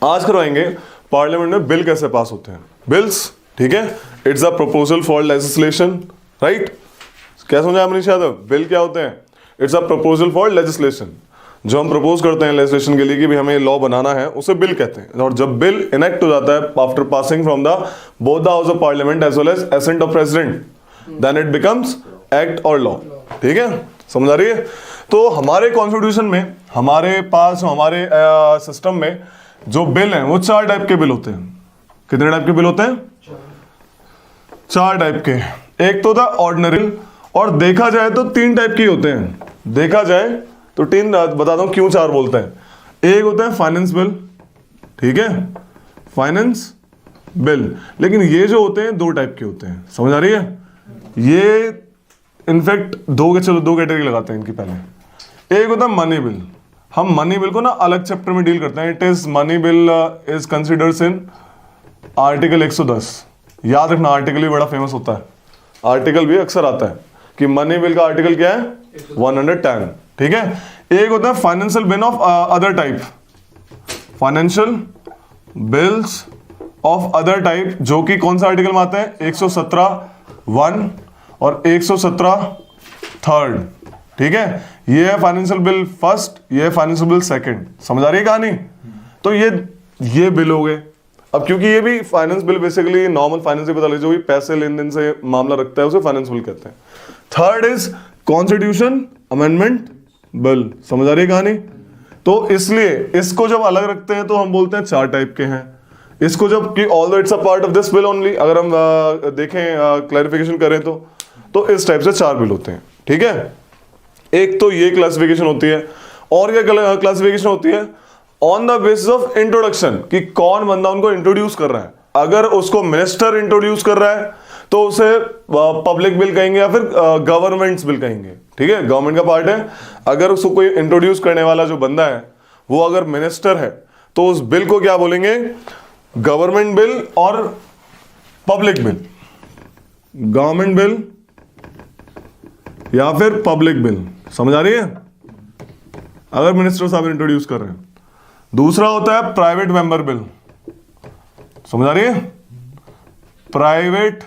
आज करवाएंगे पार्लियामेंट में बिल कैसे पास होते हैं, बिल्स, ठीक है। It's a proposal for legislation, right. क्या समझा मनीष यादव, बिल क्या होते हैं? It's a proposal for legislation. जो हम प्रपोज करते हैं लेजिस्लेशन के लिए कि भी हमें लॉ बनाना है, उसे बिल कहते हैं। और जब बिल इनेक्ट हो जाता है after passing from the both the house of parliament as well as assent of president, then it becomes act और लॉ, ठीक है। समझ आ रही है? तो हमारे कॉन्स्टिट्यूशन में, हमारे पास, हमारे सिस्टम में जो बिल हैं वो 4 टाइप के बिल होते हैं। कितने टाइप के बिल होते हैं? 4 टाइप के। एक तो था ऑर्डिनरी, और देखा जाए तो 3 टाइप के होते हैं। देखा जाए तो 3 बताता हूं क्यों 4 बोलते हैं। एक होता है फाइनेंस बिल, ठीक है, फाइनेंस बिल। लेकिन ये जो होते हैं 2 टाइप के होते हैं। समझ आ रही है? ये इनफैक्ट 2 कैटेगरी लगाते हैं इनकी। पहले एक होता है मनी बिल। हम मनी बिल को ना अलग चैप्टर में डील करते हैं। It is money bill is considers in article 110। याद रखना, आर्टिकल भी बड़ा फेमस होता है, आर्टिकल भी अक्सर आता है कि मनी बिल का आर्टिकल क्या है? 110, ठीक है। एक होता है financial bill of other type, financial bills of other type, जो कि कौन सा आर्टिकल में आता है? 117(1) और 117(3), ठीक है। ये है फाइनेंशियल बिल फर्स्ट, ये है फाइनेंशियल बिल सेकंड। समझ आ रही है कहानी? तो ये बिल हो गए। अब क्योंकि ये भी finance bill basically normal finance से पता लगे, जो भी पैसे लेन देन से मामला रखता है उसे फाइनेंस बिल कहते हैं। Third is constitution amendment bill. समझ आ रही है कहानी? तो इसलिए इसको जब अलग रखते हैं तो हम बोलते हैं 4 टाइप के हैं। इसको जब कि although it's a part of this bill only, अगर हम देखें क्लैरिफिकेशन करें तो इस टाइप से 4 बिल होते हैं, ठीक है। एक तो ये क्लासिफिकेशन होती है, और क्या क्लासिफिकेशन होती है? On the basis of introduction, कि कौन बंदा उनको इंट्रोड्यूस कर रहा है। अगर उसको मिनिस्टर इंट्रोड्यूस कर रहा है तो उसे पब्लिक बिल कहेंगे या फिर गवर्नमेंट्स बिल कहेंगे, ठीक है, गवर्नमेंट का पार्ट है। अगर उसको कोई इंट्रोड्यूस करने वाला जो बंदा है वो अगर मिनिस्टर है तो उस बिल को क्या बोलेंगे? गवर्नमेंट बिल और पब्लिक बिल, गवर्नमेंट बिल या फिर पब्लिक बिल। समझ आ रही है? अगर मिनिस्टर साहब इंट्रोड्यूस कर रहे हैं। दूसरा होता है प्राइवेट मेंबर बिल। समझ आ रही है? प्राइवेट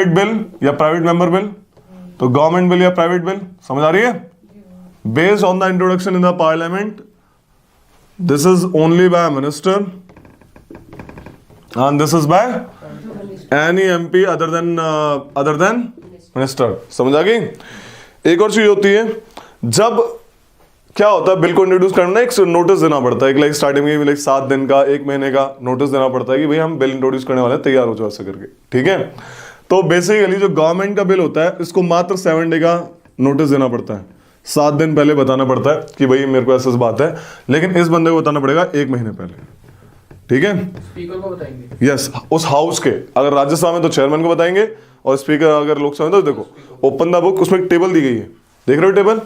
बिल या प्राइवेट मेंबर बिल, तो गवर्नमेंट बिल या प्राइवेट बिल। समझ आ रही है? Based on the introduction in the parliament, this is only by minister and this is by any MP other than minister. समझ आ गई? एक और चीज होती है, जब क्या होता है बिल को इंट्रोड्यूस करना, एक नोटिस देना पड़ता है, लाइक स्टार्टिंग में लाइक 7 दिन का, 1 महीने का नोटिस देना पड़ता है कि भाई हम बिल इंट्रोड्यूस करने वाले हैं, तैयार हो जाओ ऐसे करके, ठीक है। तो बेसिकली जो गवर्नमेंट का बिल होता है इसको मात्र 7 डे का नोटिस देना पड़ता है। 7 दिन पहले बताना पड़ता है कि भाई मेरे को ऐसी बात है, लेकिन इस बंदे को बताना पड़ेगा 1 महीने पहले, ठीक है। स्पीकर को बताएंगे? यस, उस हाउस के, अगर राज्यसभा में तो चेयरमैन को बताएंगे, और स्पीकर अगर लोकसभा में तो देखो ओपन द बुक, उसमें टेबल दी गई है, देख रहे हो table?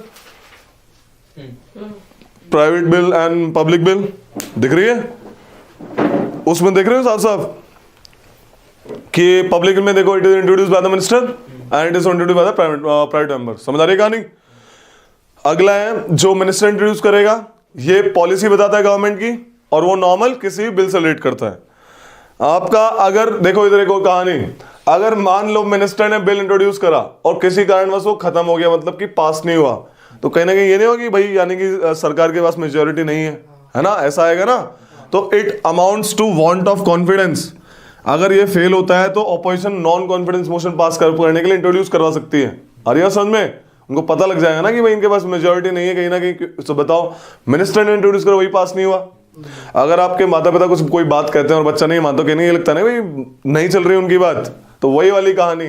Private bill and public bill दिख रही है? उसमें देख रहे हो साफ साफ कि पब्लिक में देखो it is introduce by the minister and it is introduce by the private member. समझ आ रही है कहानी? अगला है जो मिनिस्टर इंट्रोड्यूस करेगा, ये पॉलिसी बताता है गवर्नमेंट की, और वो नॉर्मल किसी भी बिल से रिलेट करता है आपका। अगर देखो इधर एक और कहानी, अगर मान लो मिनिस्टर ने बिल इंट्रोड्यूस करा और किसी कारणवश वो खत्म हो गया, मतलब कि पास नहीं हुआ, तो कहीं ना कहीं ये नहीं होगा कि भाई यानी कि सरकार के पास मेजोरिटी नहीं है ना, ऐसा आएगा ना। तो it amounts to want of confidence. अगर ये फेल होता है तो opposition non confidence motion pass करने के लिए इंट्रोड्यूस करवा सकती है। अरे समझ में, उनको पता लग जाएगा ना कि भाई इनके पास मेजोरिटी नहीं है कहीं ना कहीं। तो बताओ, मिनिस्टर ने इंट्रोड्यूस करा, वही पास नहीं हुआ। अगर आपके माता पिता कुछ कोई बात कहते हैं और बच्चा नहीं मानता, कहने ये लगता है ना भाई नहीं चल रही उनकी बात, तो वही वाली कहानी।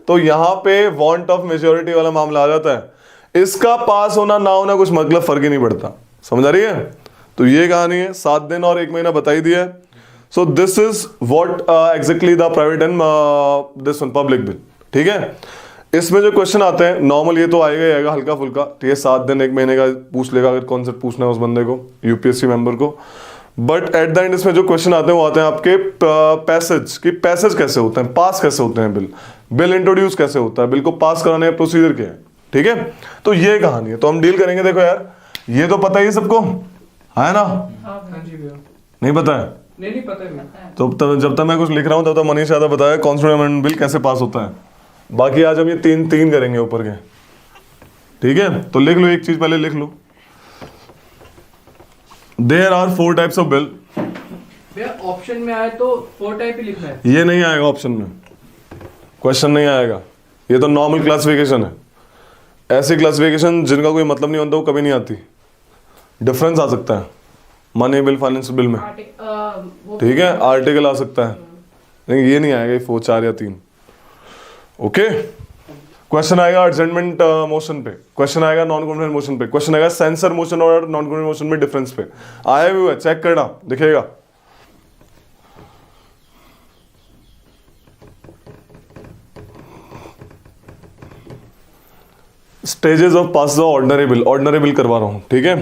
तो यहाँ पे वांट ऑफ मेजोरिटी वाला मामला आ जाता है। इसका पास होना ना होना कुछ मतलब फर्क ही नहीं पड़ता। समझ आ रही है? तो ये कहानी है, 7 दिन और 1 महीना बता ही दिया है। सो this is what exactly the private and this one public bill, ठीक है। इसमें जो क्वेश्चन आते हैं नॉर्मल, ये तो आएगा ही आएगा हल्का फुल्का, ठीक है। 7 दिन 1 महीने का पूछ लेगा अगर कॉन्सेप्ट पूछना है उस बंदे को, यूपीएससी मेंबर को। बट एट द एंड इसमें जो क्वेश्चन आते हैं वो आते हैं आपके पैसेज, कि पैसेज कैसे होते हैं, पास कैसे होते हैं बिल इंट्रोड्यूस कैसे होता है, बिल को पास कराने का प्रोसीजर क्या है, ठीक है। तो ये कहानी है, तो हम डील करेंगे। देखो यार, ये तो पता ही सबको, है ना? हाँ जी भैया। नहीं पता है? नहीं पता है भैया। तो जब तक मैं कुछ लिख रहा हूँ तब तक मनीष यादव बताया कॉन्स्टिट्यूएंट अमेंडमेंट बिल कैसे पास होता है। बाकी आज हम ये तीन करेंगे ऊपर के, ठीक है? तो लिख लो, एक चीज पहले लिख लो, there are 4 types of bill. भैया ऑप्शन में आया तो 4 टाइप ही लिखना है। ये नहीं आएगा ऑप्शन में, क्वेश्चन नहीं आएगा, ये तो नॉर्मल क्लासिफिकेशन है। ऐसी क्लासिफिकेशन जिनका कोई मतलब नहीं होता वो कभी नहीं आती। डिफरेंस आ सकता है मनी बिल फाइनेंस बिल में, ठीक है? आर्टिकल आ सकता है, लेकिन ये नहीं आएगा 4, 4 या 3। ओके, क्वेश्चन आएगा एडजमेंट मोशन पे, क्वेश्चन आएगा नॉन कॉन्फिडेंट मोशन पे, क्वेश्चन आएगा सेंसर मोशन और नॉन कॉन्फिडेंट मोशन में डिफरेंस पे। आया भी हुआ, चेक करना, दिखेगा। Stages of pass ordinary bill, ordinary bill करवा रहा हूं, ठीक है?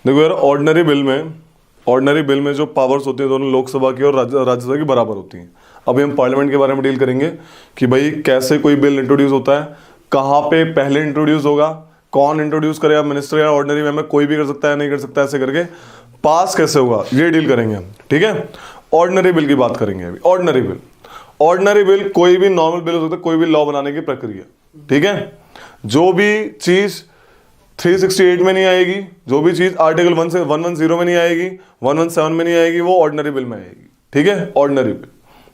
देखो यार, ऑर्डिनरी बिल में जो पावर्स होती है दोनों लोकसभा की और राज्यसभा की बराबर होती हैं। अभी हम पार्लियामेंट के बारे में डील करेंगे कि भाई कैसे कोई बिल इंट्रोड्यूस होता है, कहाँ पे पहले इंट्रोड्यूस होगा, कौन इंट्रोड्यूस करेगा, मिनिस्टर या ऑर्डिनरी मेंबर, कोई भी कर सकता है नहीं कर सकता, ऐसे करके पास कैसे होगा ये डील करेंगे हम, ठीक है? ऑर्डिनरी बिल की बात करेंगे अभी। ऑर्डिनरी बिल कोई भी नॉर्मल बिल हो सकता है, कोई भी लॉ बनाने की प्रक्रिया, ठीक है? जो भी चीज 368 में नहीं आएगी, जो भी चीज आर्टिकल 110 में नहीं आएगी, 117 में नहीं आएगी, वो ऑर्डिनरी बिल में आएगी, ठीक है? ऑर्डिनरी बिल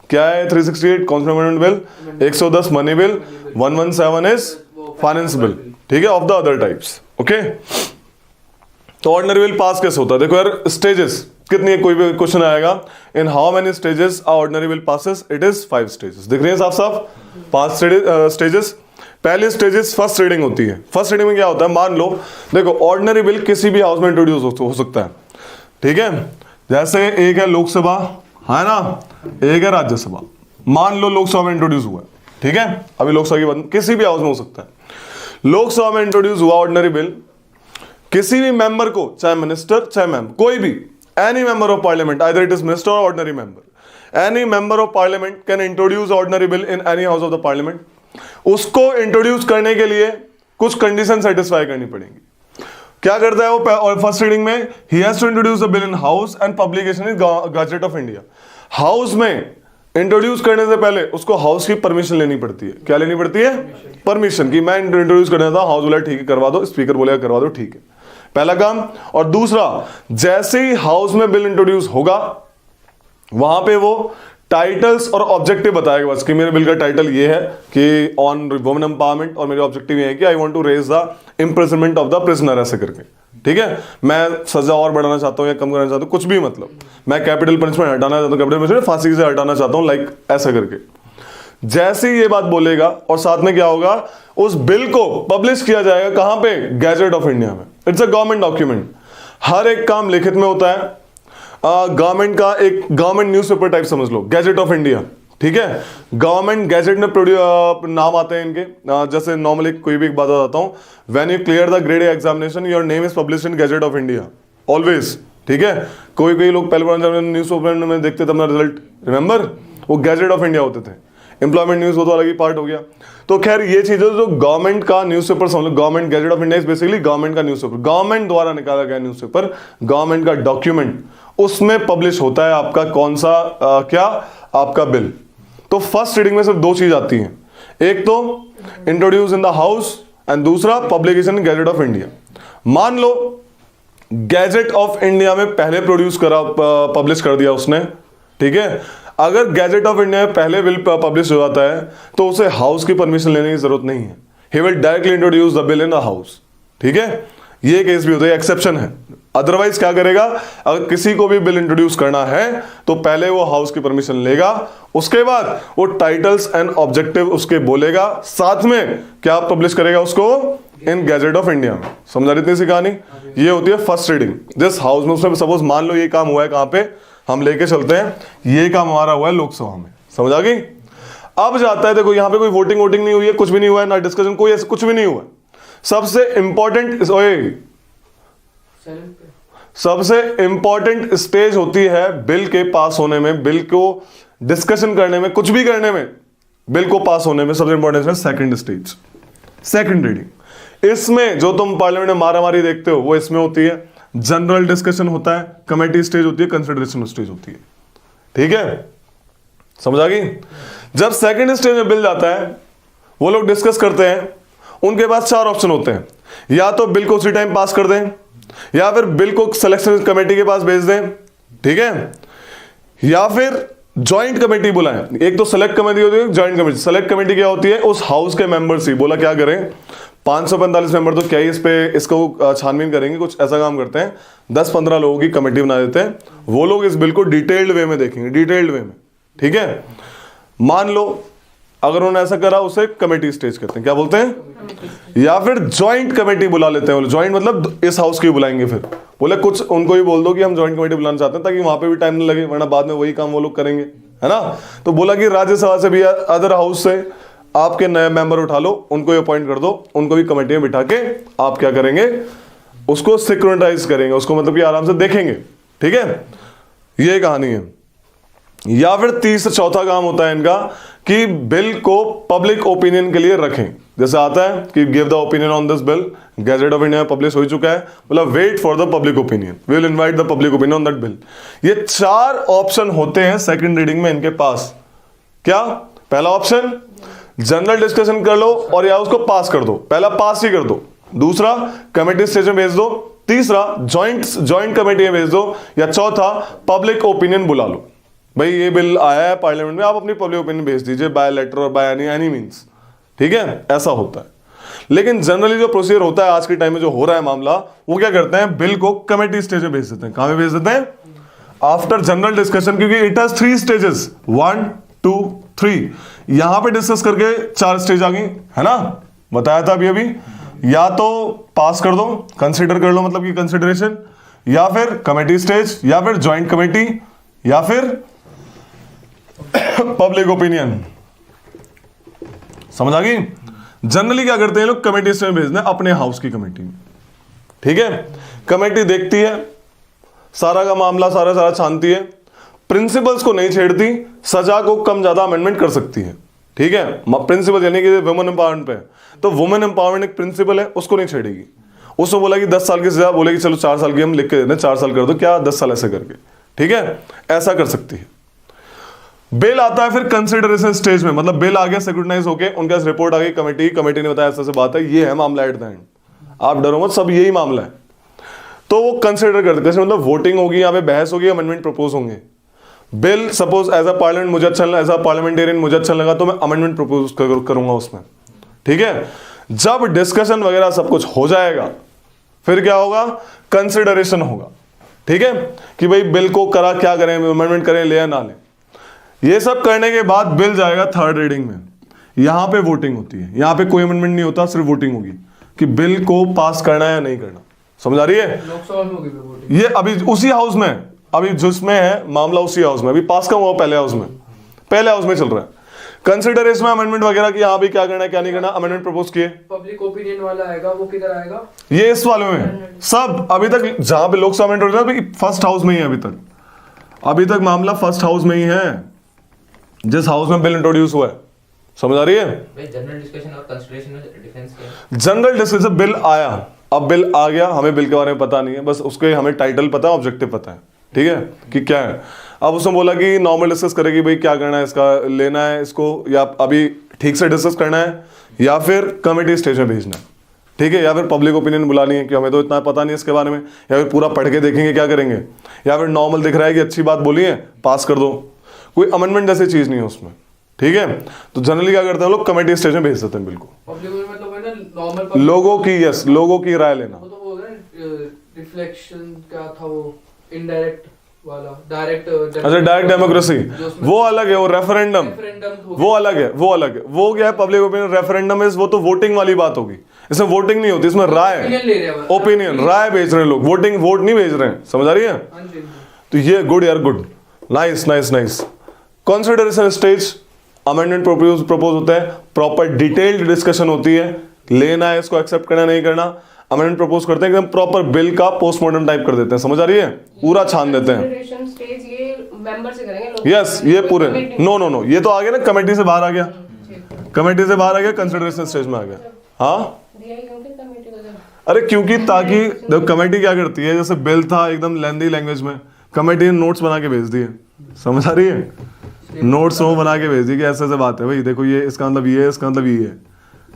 क्या है? 368 constituent bill, 110 money bill, 117 is finance bill, ठीक है? Of the other types. Okay, तो ऑर्डिनरी बिल पास कैसे होता है? देखो यार, स्टेजेस कितनी है, कोई भी क्वेश्चन आएगा, in how many stages ordinary bill passes? It is 5 stages. दिख रही है साफ साफ? 5 स्टेजेस। पहली स्टेजेस फर्स्ट रीडिंग होती है। फर्स्ट रीडिंग में क्या होता है? मान लो, देखो, ऑर्डिनरी बिल किसी भी हाउस में इंट्रोड्यूस हो सकता है, ठीक है? जैसे एक है लोकसभा, है ना, एक है राज्यसभा। मान लो लोकसभा में इंट्रोड्यूस हुआ है, ठीक है? अभी लोकसभा की बात, किसी भी हाउस में हो सकता है। लोकसभा में इंट्रोड्यूस हुआ ऑर्डिनरी बिल, किसी भी मेंबर को, चाहे मिनिस्टर चाहे मेंबर, कोई भी, any member of parliament, either it is minister और ordinary member, any member of parliament can introduce ordinary bill in any house of the parliament. उसको इंट्रोड्यूस करने के लिए कुछ कंडीशन सेटिस्फाई करनी पड़ेगी। क्या करता है वो? और फर्स्ट रीडिंग में ही has to introduce the bill in house and publication in gazette of India. House में इंट्रोड्यूस करने से पहले उसको हाउस की परमिशन लेनी पड़ती है। क्या लेनी पड़ती है? परमिशन, की मैं इंट्रोड्यूस करना था, हाउस बोला ठीक है करवा दो, स्पीकर बोलेगा करवा दो, ठीक है, पहला काम। और दूसरा, जैसे ही हाउस में बिल इंट्रोड्यूस होगा वहां पे वो टाइटल्स और ऑब्जेक्टिव बताएगा बस कि मेरे बिल का टाइटल ये है कि ऑन वुमेन एम्पावरमेंट, और मेरे ऑब्जेक्टिव ये है कि I want to raise the imprisonment of the prisoner, ऐसे करके, ठीक है? मैं सजा और बढ़ाना चाहता हूं या कम करना चाहता हूं, कुछ भी, मतलब मैं कैपिटल पनिशमेंट हटाना चाहता हूं, कैपिटल पनिशमेंट फांसी से हटाना चाहता हूं, लाइक ऐसा करके। जैसे ही ये बात बोलेगा, और साथ में क्या होगा, उस बिल को पब्लिश किया जाएगा कहां पे? गैजेट ऑफ इंडिया में। It's a government document. हर एक काम लिखित में होता है। गवर्नमेंट का एक गवर्नमेंट न्यूज़पेपर टाइप समझ लो, गैजेट ऑफ इंडिया, ठीक है? गवर्नमेंट गैजेट में नाम आते हैं इनके। जैसे नॉर्मली कोई भी एक बात बताता हूं, when you clear the grade examination your name is published in gazette of India always, ठीक है? कोई लोग पहले न्यूज़पेपर में देखते थे अपना रिजल्ट, रिमेंबर, वो गैजेट ऑफ इंडिया होते थे। एम्प्लॉयमेंट न्यूज वो तो अलग ही पार्ट हो गया। तो खैर ये चीजें जो गवर्नमेंट का न्यूज़पेपर समझ लो, government gazette of India is basically government का न्यूज़पेपर, गवर्नमेंट द्वारा निकाला गया न्यूज़पेपर, गवर्नमेंट का डॉक्यूमेंट, उसमें पब्लिश होता है आपका कौन सा क्या आपका बिल। तो फर्स्ट रीडिंग में सिर्फ 2 चीज आती हैं, एक तो introduce in the house and दूसरा publication in gazette of India. मान लो गैजेट ऑफ इंडिया में पहले प्रोड्यूस करा, पब्लिश कर दिया उसने, ठीक है? अगर गैजेट ऑफ इंडिया में पहले बिल पब्लिश हो जाता है तो उसे हाउस की परमिशन लेने की जरूरत नहीं है, he will directly introduce the bill in the house, ठीक है? ये केस भी होता है, एक्सेप्शन है। अदरवाइज क्या करेगा, अगर किसी को भी बिल इंट्रोड्यूस करना है तो पहले वो हाउस की परमिशन लेगा, उसके बाद वो टाइटल्स एंड ऑब्जेक्टिव उसके बोलेगा, साथ में क्या पब्लिश करेगा उसको इन गैजेट ऑफ इंडिया में। समझा रही इतनी सी कहानी? ये होती है फर्स्ट रीडिंग। जिस हाउस में उसमें सपोज मान लो ये काम हुआ है, कहां पे हम लेके चलते हैं, ये काम हमारा हुआ है लोकसभा में, समझ आ गई? अब जाता है, देखो यहां पे कोई वोटिंग नहीं हुई है, कुछ भी नहीं हुआ है, ना डिस्कशन, कोई ऐसा कुछ भी नहीं हुआ है। सबसे इंपॉर्टेंट स्टेज होती है बिल के पास होने में, बिल को डिस्कशन करने में, कुछ भी करने में, बिल को पास होने में सबसे इंपॉर्टेंट है सेकंड स्टेज, सेकंड रीडिंग। इसमें जो तुम पार्लियामेंट में मारामारी देखते हो वो इसमें होती है। जनरल डिस्कशन होता है, कमेटी स्टेज होती है, कंसिडरेशन स्टेज होती है। ठीक है, समझ आ गई। जब सेकंड स्टेज में बिल जाता है, वो लोग डिस्कस करते हैं, उनके पास 4 ऑप्शन होते हैं, या तो बिल को उसी टाइम पास कर दें, या फिर बिल को सिलेक्शन कमेटी के पास भेज दें, ठीक है, या फिर ज्वाइंट कमेटी बुलाएं। एक तो सेलेक्ट कमेटी होती है, ज्वाइंट कमेटी। सेलेक्ट कमेटी क्या होती है, उस हाउस के मेंबर्स ही बोला क्या करें, 545 मेंबर तो क्या ही इस पे इसको छानबीन करेंगे, कुछ ऐसा काम करते हैं, 10-15 लोगों की कमेटी बना देते हैं, वो लोग इस बिल को डिटेल्ड वे में देखेंगे, डिटेल्ड वे में। ठीक है, मान लो अगर उन्होंने ऐसा करा, उसे कमेटी स्टेज कहते हैं, क्या बोलते हैं, या फिर ज्वाइंट कमेटी बुला लेते हैं। ज्वाइंट मतलब इस हाउस की बुलाएंगे, फिर बोले कुछ उनको ही बोल दो कि हम ज्वाइंट कमेटी बुलाना चाहते हैं, ताकि वहां पे भी टाइम नहीं लगे, वरना बाद में वही काम वो लोग करेंगे, है ना। तो बोला कि राज्यसभा से भी, अदर हाउस से आपके नए मेंबर उठा लो, उनको अपॉइंट कर दो, उनको भी कमेटी में बिठा के आप क्या करेंगे, उसको सिक्रोनाइज करेंगे, उसको मतलब कि आराम से देखेंगे। ठीक है, ये कहानी है। या फिर तीसरा चौथा काम होता है इनका कि बिल को पब्लिक ओपिनियन के लिए रखें। जैसे आता है कि give the opinion on this bill, gazette of India में पब्लिश हो चुका है, मतलब wait for the public opinion, we will invite the public opinion on that bill. ये 4 ऑप्शन होते हैं सेकंड रीडिंग में इनके पास। क्या, पहला ऑप्शन जनरल डिस्कशन कर लो और या उसको पास कर दो, पहला पास ही कर दो, दूसरा कमेटी स्टेज में भेज दो, तीसरा ज्वाइंट कमेटी में भेज दो, या चौथा पब्लिक ओपिनियन बुला लो। भाई ये बिल आया है पार्लियामेंट में, आप अपनी पब्लिक ओपिनियन भेज दीजिए बाय लेटर और बाय एनी मींस। ठीक है, ऐसा होता है। लेकिन जनरली जो प्रोसीजर होता है आज के टाइम में जो हो रहा है मामला, वो क्या करते हैं, बिल को कमेटी स्टेज में भेज देते हैं। कहां में भेज देते हैं, आफ्टर जनरल डिस्कशन, क्योंकि इट हैज 3 स्टेजेस, 1 2 3। यहां पे डिस्कस करके 4 स्टेज आ गई, है ना, बताया था अभी। या तो पास कर दो, कंसिडर कर लो, मतलब कि कंसिडरेशन, या फिर कमेटी स्टेज, या फिर ज्वाइंट कमेटी, या फिर पब्लिक ओपिनियन। समझ आ गई। जनरली क्या करते हैं लोग, कमेटी स्टेज में भेजते हैं, अपने हाउस की कमेटी में। ठीक है, कमेटी देखती है सारा का मामला, सारा छानती है, प्रिंसिपल्स को नहीं छेड़ती, सजा को कम ज्यादा अमेंडमेंट कर सकती है। ठीक है, प्रिंसिपल यानी कि वुमेन एम्पावरमेंट पे, तो वुमेन एम्पावरमेंट एक प्रिंसिपल है, उसको नहीं छेड़ेगी। उसने बोला कि 10 साल की सजा, बोलेगी चलो 4 साल की हम लिख के देते हैं, 4 साल कर दो, क्या 10 साल ऐसे करके। ठीक है, ऐसा कर सकती है। बिल आता है फिर कंसिडरेशन स्टेज में, मतलब बिल आ गया सिक्योरिटाइज होके, उनके पास रिपोर्ट आ गई, कमेटी ने बताया ऐसा बात है, ये है मामला एट द एंड, आप डरो मत, सब यही मामला है। तो वो कंसिडर करते हैं, मतलब वोटिंग होगी, यहाँ पे बहस होगी, अमेंडमेंट प्रपोज होंगे। Bill suppose as a parliament मुझे अच्छा लगा, एज अ पार्लियामेंटेरियन मुझे अच्छा लगा, तो मैं अमेंडमेंट प्रपोज करूंगा उसमें। ठीक है, जब डिस्कशन वगैरह सब कुछ हो जाएगा, फिर क्या होगा, कंसिडरेशन होगा। ठीक है, कि भाई बिल को करा, क्या करें, अमेंडमेंट करें, ले या ना ले। ये सब करने के बाद बिल जाएगा थर्ड रीडिंग में, यहां पे वोटिंग होती है। यहां पे कोई अमेंडमेंट नहीं होता, सिर्फ वोटिंग होगी कि बिल को पास करना है या नहीं करना। समझ आ रही है, लोकसभा में होगी वोटिंग, ये अभी उसी हाउस में, अभी जिसमें है मामला उसी हाउस में, अभी पास का हुआ पहले हाउस में चल रहा है। कंसिडरेशन में अमेंडमेंट वगैरह की, यहाँ भी क्या करना है क्या नहीं करना, अमेंडमेंट प्रपोज किए। पब्लिक ओपिनियन वाला आएगा, वो किधर आएगा, ये इस वाले में सब अभी तक जहां पे लोकसभा में फर्स्ट हाउस में ही है, अभी तक मामला फर्स्ट हाउस में ही है, जिस हाउस में बिल इंट्रोड्यूस हुआ है। समझ आ रही है। जनरल डिस्कशन और कंसिडरेशन में डिफरेंस क्या है? जनरल डिस्कशन, बिल आया, अब बिल आ गया, हमें बिल के बारे में पता नहीं है, बस उसके हमें टाइटल पता है, ऑब्जेक्टिव पता है। ठीक है, कि क्या है। अब उसने बोला कि नॉर्मल डिस्कस करेगी, भाई क्या करना है, इसका लेना है इसको, या अभी ठीक से डिस्कस करना है, या फिर कमेटी स्टेज में भेजना है। ठीक है, या फिर पब्लिक ओपिनियन बुलानी है कि हमें तो इतना पता नहीं है इसके बारे में, या फिर पूरा पढ़ के देखेंगे क्या करेंगे, या फिर नॉर्मल दिख रहा है कि अच्छी बात बोली है, पास कर दो, कोई अमेंडमेंट जैसी चीज नहीं है उसमें। ठीक है, तो जनरली क्या करते हैं लोग, कमेटी स्टेज में भेज देते हैं बिल को। पब्लिक मतलब है ना, नॉर्मल लोगों की, यस, लोगों की राय लेना। वो तो बोल रहे हैं रिफ्लेक्शन, क्या था वो, इनडायरेक्ट वाला, डायरेक्ट, अच्छा डायरेक्ट डेमोक्रेसी, वो अलग है, वो रेफरेंडम, वो अलग है, वो अलग है। वो क्या है, पब्लिक ओपिनियन, रेफरेंडम इज, वो तो वोटिंग वाली बात होगी, इसमें वोटिंग नहीं होती, इसमें राय, ओपिनियन, राय भेज रहे हैं लोग, वोटिंग, वोट नहीं भेज रहे हैं। समझ आ रही है। तो ये गुड यार, good, nice nice nice. Consideration stage, amendment propose होता है, प्रॉपर डिटेल्ड डिस्कशन होती है, लेना है इसको, एक्सेप्ट करना नहीं करना, अमेंडमेंट प्रपोज करते हैं, एकदम प्रॉपर बिल का पोस्टमार्टम टाइप कर देते हैं। समझ आ रही है, पूरा छान देते हैं। यस, ये पूरे, नो नो नो, ये तो आ गया ना, कमेटी से बाहर आ गया, कमेटी से बाहर आ गया, कंसिडरेशन स्टेज में आ गया। हाँ अरे क्योंकि ताकि देखो कमेटी क्या करती है, जैसे बिल था एकदम लेंदी लैंग्वेज में, कमेटी ने नोट्स बना के भेज दिए, समझ आ रही है, नोट्स वो बना के भेज दिए कि ऐसे ऐसे बात है भाई, देखो ये इसका मतलब ये है, इसका मतलब ये है।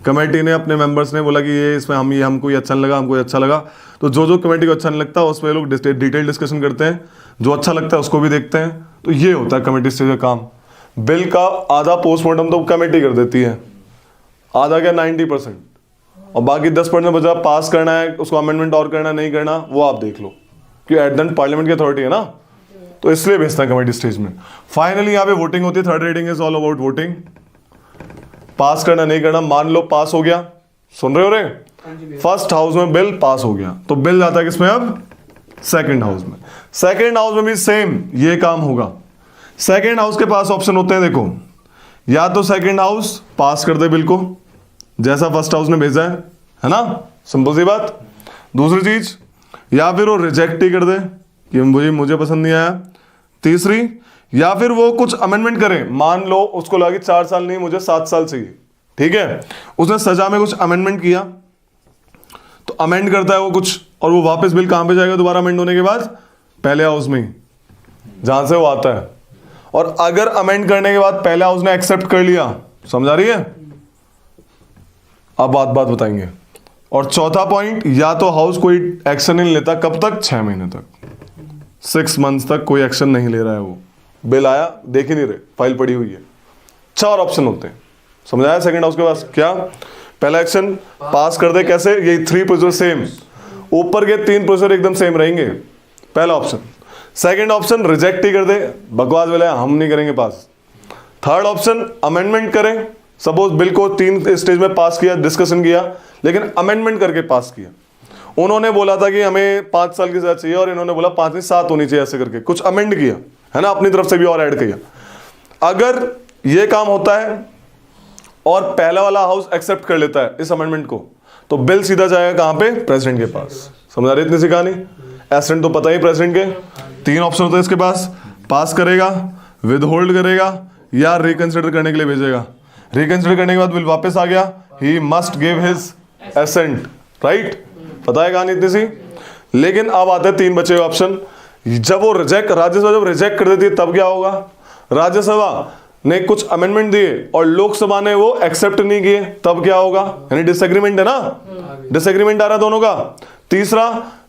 कमेटी ने अपने मेंबर्स ने बोला कि ये इसमें हम ये हमको ये अच्छा नहीं लगा, हमको ये अच्छा लगा, तो जो कमेटी को अच्छा नहीं लगता उस पर लोग डिटेल डिस्कशन करते हैं, जो अच्छा लगता है उसको भी देखते हैं। तो ये होता है कमेटी स्टेज का काम। बिल का आधा पोस्टमार्टम तो कमेटी कर देती है, आधा क्या 90%, और बाकी 10% बचा पास करना है, उसको अमेंडमेंट और करना नहीं करना वो आप देख लो, कि एट द एंड पार्लियामेंट की अथॉरिटी है ना, तो इसलिए भेजता है कमेटी स्टेज में। फाइनली यहाँ पे वोटिंग होती है, third reading is all about voting, pass करना नहीं करना। मान लो पास हो गया, सुन रहे हो रे, हाँ जी भैया। फर्स्ट हाउस में बिल पास हो गया, तो बिल जाता है किसमें अब, सेकंड हाउस में। सेकंड हाउस में भी सेम ये काम होगा। सेकंड हाउस के पास ऑप्शन होते हैं, देखो, या तो सेकंड हाउस पास कर दे बिल को जैसा फर्स्ट हाउस ने भेजा है ना, सिंपल सी बात। दूसरी चीज, या फिर वो रिजेक्ट ही कर दे कि मुझे पसंद नहीं आया। तीसरी, या फिर वो कुछ अमेंडमेंट करे, मान लो उसको लगा कि 4 साल नहीं मुझे 7 साल चाहिए, ठीक है, उसने सजा में कुछ अमेंडमेंट किया, तो अमेंड करता है वो कुछ, और वो वापस बिल कहां पे जाएगा दोबारा अमेंड होने के बाद, पहले हाउस में ही जहां से वो आता है। और अगर अमेंड करने के बाद पहले हाउस ने एक्सेप्ट कर लिया, समझा रही है, अब बात बताएंगे। और चौथा पॉइंट, या तो हाउस कोई एक्शन नहीं लेता, कब तक, 6 महीने तक, 6 मंथ्स तक कोई एक्शन नहीं ले रहा है वो, बिल आया देख ही नहीं रहे, फाइल पड़ी हुई है। 4 ऑप्शन होते हैं, समझाया सेकंड हाउस के पास क्या। पहला एक्शन पास कर दे, कैसे, यही 3 प्रोसीजर सेम, ऊपर के 3 प्रोसीजर एकदम सेम रहेंगे, पहला ऑप्शन। सेकंड ऑप्शन रिजेक्ट ही कर दे, बकवास बिल है हम नहीं करेंगे पास। थर्ड ऑप्शन अमेंडमेंट करें, सपोज बिल को 3 स्टेज में पास किया, डिस्कशन किया, लेकिन अमेंडमेंट करके पास किया। उन्होंने बोला था कि हमें 5 साल की सजा चाहिए, और इन्होंने बोला 5 नहीं 7 होनी चाहिए, ऐसे करके कुछ अमेंड किया है ना, अपनी तरफ से भी और ऐड किया। अगर ये काम होता है और पहला वाला हाउस एक्सेप्ट कर लेता है इस अमेंडमेंट को, तो बिल सीधा जाएगा कहां पे, प्रेसिडेंट के पास। समझा रहे इतनी सी कहानी। एसेंट तो पता ही प्रेसिडेंट के 3 ऑप्शन होते हैं इसके पास करेगा, विदहोल्ड करेगा, या रिकंसिडर करने के लिए भेजेगा। रिकंसिडर करने के बाद बिल वापस आ गया, he must give his assent, right, पता है कहानी इतनी सी। लेकिन अब आते हैं 3 बचे हुए ऑप्शन। जब वो राज्यसभा जब रिजेक्ट कर देती है तब क्या होगा, राज्यसभा ने कुछ अमेंडमेंट दिए और लोकसभा ने वो एक्सेप्ट नहीं किए, तब क्या होगा, यानी डिसएग्रीमेंट है ना, डिसएग्रीमेंट आ रहा है दोनों का। तीसरा,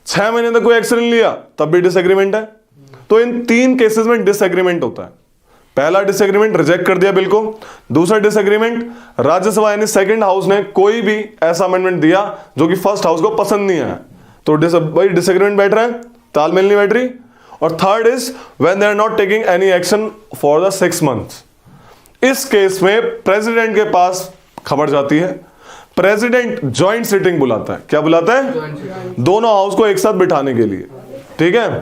6 महीने तक कोई एक्शन नहीं लिया, तब भी डिसएग्रीमेंट है। तो इन 3 केसेस में डिसएग्रीमेंट होता है। पहला डिसएग्रीमेंट रिजेक्ट कर दिया बिल को, दूसरा डिसएग्रीमेंट राज्यसभा यानी सेकंड हाउस ने कोई भी ऐसा अमेंडमेंट दिया जो कि फर्स्ट हाउस को पसंद नहीं आया, तो भाई डिसएग्रीमेंट बैठ रहा है, तालमेल नहीं बैठ रही। और third is when they are not taking any action for the 6 months. इस केस में प्रेसिडेंट के पास खबर जाती है, प्रेसिडेंट ज्वाइंट सिटिंग बुलाता है। क्या बुलाता है, दोनों हाउस को एक साथ बिठाने के लिए, ठीक है।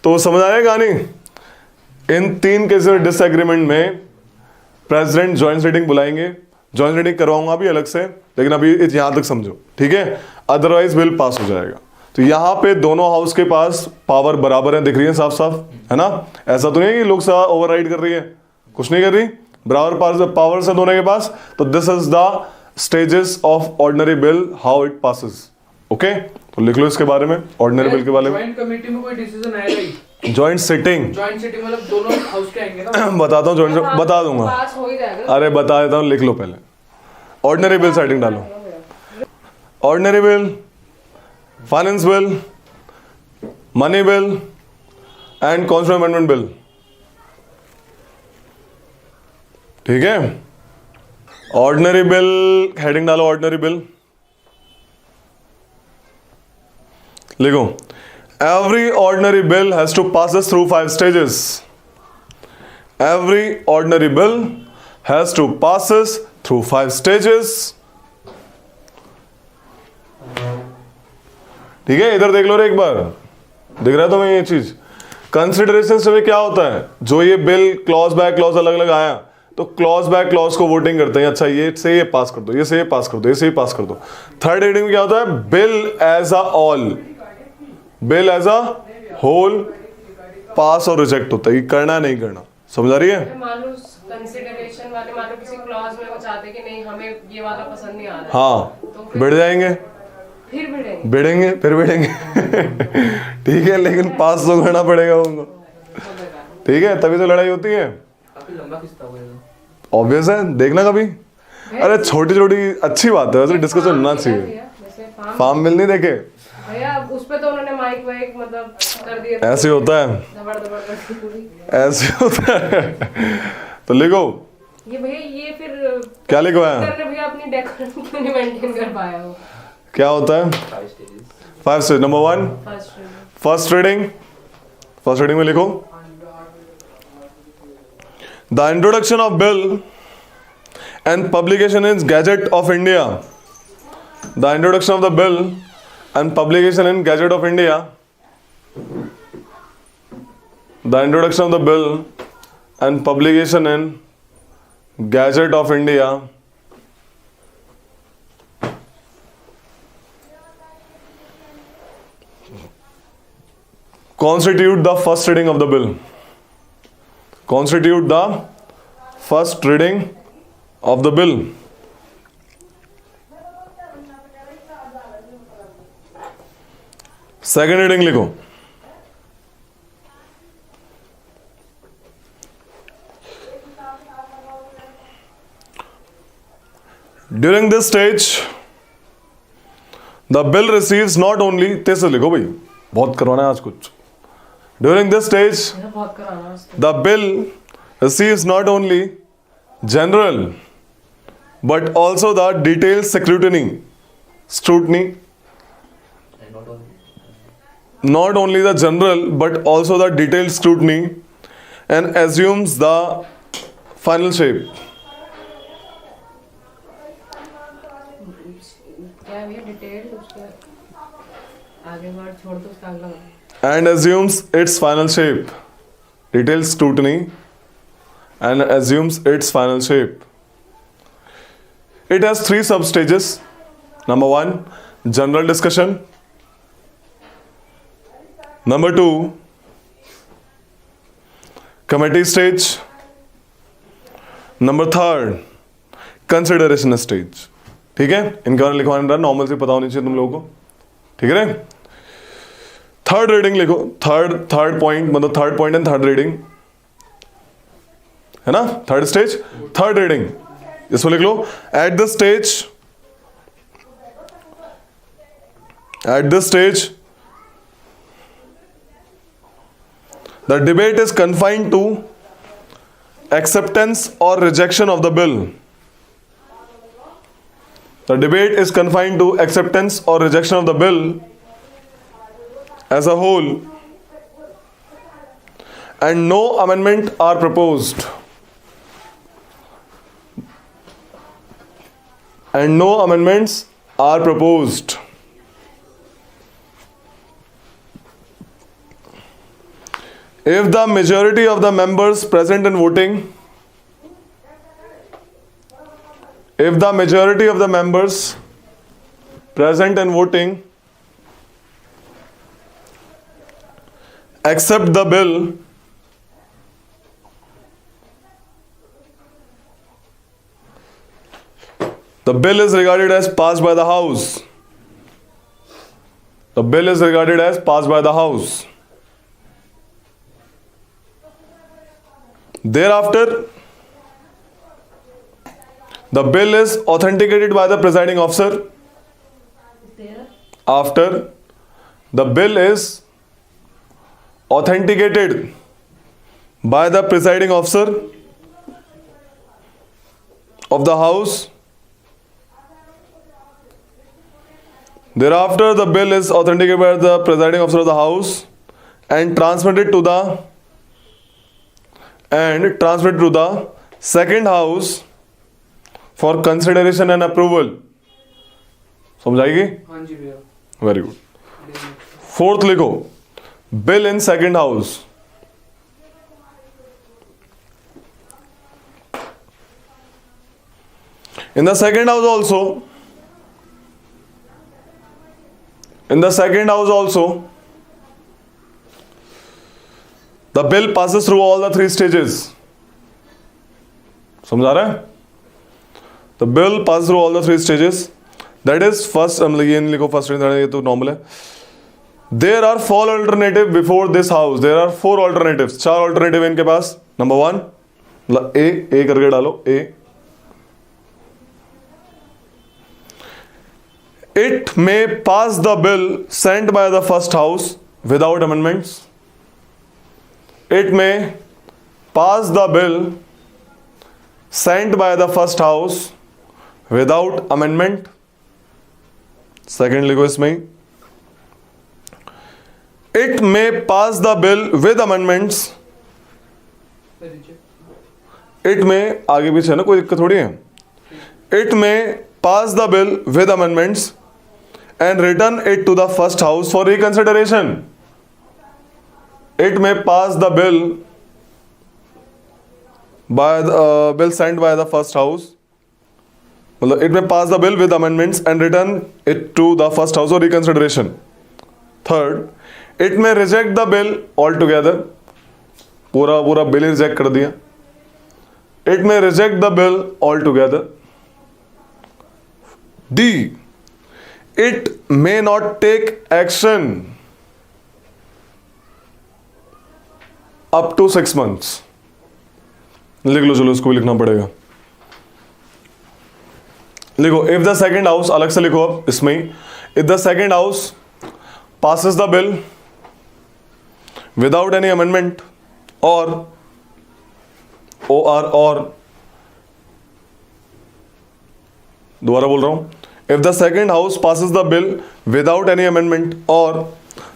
तो समझ आया कहानी। इन 3 केसेस डिसएग्रीमेंट में प्रेसिडेंट ज्वाइंट सिटिंग बुलाएंगे, ज्वाइंट सिटिंग करवाऊंगा अभी अलग से, लेकिन अभी यहां तक समझो, ठीक है, अदरवाइज बिल पास हो जाएगा। तो यहां पे दोनों हाउस के पास पावर बराबर है, दिख रही है साफ साफ, है ना। ऐसा तो नहीं है कि लोकसभा ओवरराइड कर रही है, कुछ नहीं कर रही, बराबर पावर से दोनों के पास। तो this is the stages of ordinary bill, how it passes. Okay, तो लिख लो इसके बारे में, ऑर्डिनरी बिल के बारे में। ज्वाइंट कमेटी में कोई डिसीजन आएगा ही, ज्वाइंट सिटिंग मतलब दोनों हाउस के आएंगे ना। बताता हूँ, ज्वाइंट बता दूंगा, पास हो ही जाएगा। अरे बता देता हूँ, लिख लो पहले। ऑर्डिनरी बिल सेटिंग डालो, ordinary bill, finance bill, money bill and constitution amendment bill, ठीक है। ऑर्डिनरी बिल हेडिंग डालो, ऑर्डिनरी बिल लिखो। Every ordinary bill has to passes through 5 stages. Every ordinary bill has to passes through 5 stages, ठीक है। इधर देख लो रे एक बार, दिख रहा है तुम्हें ये चीज। कंसिडरेशन से क्या होता है, जो ये बिल क्लॉज बाय क्लॉज अलग अलग आया, तो क्लॉज बाय क्लॉज को वोटिंग करते हैं, अच्छा ये से ये पास कर दो, ये से ये पास कर दो, ये से ये पास कर दो। थर्ड रीडिंग में क्या होता है, bill as a all, bill as a whole pass और रिजेक्ट होता है, ये करना नहीं करना, समझ आ रही है। मान लो कंसिडरेशन वाले, मान लो किसी क्लॉज में वो चाहते कि नहीं हमें ये वाला पसंद नहीं आ रहा है, हाँ तो फिर बैठ जाएंगे, फिर भिड़ेंगे। भिड़ेंगे फिर भिड़ेंगे ठीक है, लेकिन पास तो करना पड़ेगा उनको, ठीक है, तभी तो लड़ाई होती है। काफी लंबा खिस्सा हुआ है तो। ऑब्वियस है, देखना कभी। अरे छोटी छोटी अच्छी बात है, वैसे डिस्कशन होना चाहिए। जैसे फार्म मिल नहीं देखे, भैया उस पे तो उन्होंने माइक वाइक मतलब कर दिया, ऐसे होता है, दबड़ दबड़ करके पूरी। ऐसे होता है तो लिखो, ये भैया ये फिर क्या लिखवाया, करने भैया अपनी डेकोरेशन क्यों नहीं मेंटेन कर पाया हो। क्या होता है 5 stages। 5 stage. Number 1 first reading, first reading में लिखो the introduction of bill and publication in gazette of India, the introduction of the bill and publication in Gazette of India, the introduction of the bill and publication in Gazette of India constitute the first reading of the bill, constitute the first reading of the bill. Second reading लिखो during this stage the bill receives not only, तेज से लिखो भाई, बहुत करवाना है आज कुछ। ड्यूरिंग दिस स्टेज बहुत कराना है। The bill receives not only general but also the detail scrutiny, not only the general but also the detailed scrutiny and assumes the final shape. क्या भैया डिटेल उसके आगे वर्ड छोड़ दो, उसका अगला And assumes its final shape. Detailed scrutiny and assumes its final shape. It has 3 sub stages. Number 1, general discussion. Number 2, committee stage. Number 3, consideration stage. ठीक है, इनके बारे में लिखवाना नॉर्मल से पता होनी चाहिए तुम लोगों को, ठीक है। थर्ड रीडिंग लिखो, थर्ड पॉइंट, मतलब third point and third reading है ना, थर्ड स्टेज थर्ड रीडिंग, इसको लिख लो। At this stage the debate is confined to acceptance or rejection of the bill. The debate is confined to acceptance or rejection of the bill as a whole, and no amendment are proposed. And no amendments are proposed. If the majority of the members present and voting, if the majority of the members present and voting accept the bill, the bill is regarded as passed by the House. The bill is regarded as passed by the House. Thereafter, the bill is authenticated by the presiding officer. After, the bill is authenticated by the presiding officer of the House. Thereafter, the bill is authenticated by the presiding officer of the House and transmitted to the second House for consideration and approval. समझाएगी? हाँ जी भैया। Very good. Fourth लिखो, bill in second house. In the second house also, the bill passes through all the 3 stages. समझ आ रहा है? The bill passes through all the 3 stages. That is first, मतलब ये नहीं लिखो फर्स्ट, ये तो नॉर्मल है. There are 4 alternative before this house. There are 4 alternative, 4 alternative इनके पास. नंबर 1, मतलब ए करके डालो ए. It may pass the bill sent by the first house without amendments. It may pass the bill sent by the first house without amendment. Second लिखो इसमें. It may pass the bill with amendments. It may आगे पीछे है ना, कोई दिक्कत थोड़ी है. It may pass the bill with amendments and return it to the first house for reconsideration. It may pass the bill by the bill sent by the first house. मतलब it may pass the bill with amendments and return it to the first house for reconsideration. Third, it may reject the bill altogether. पूरा bill reject कर दिया. It may reject the bill altogether. D, it may not take action up to 6 months. लिख लो, चलो इसको भी लिखना पड़ेगा. लिखो, इफ द सेकेंड हाउस, अलग से लिखो अब इसमें ही. If the second house passes the bill without any amendment or दोबारा बोल रहा हूं. If the second house passes the bill without any amendment or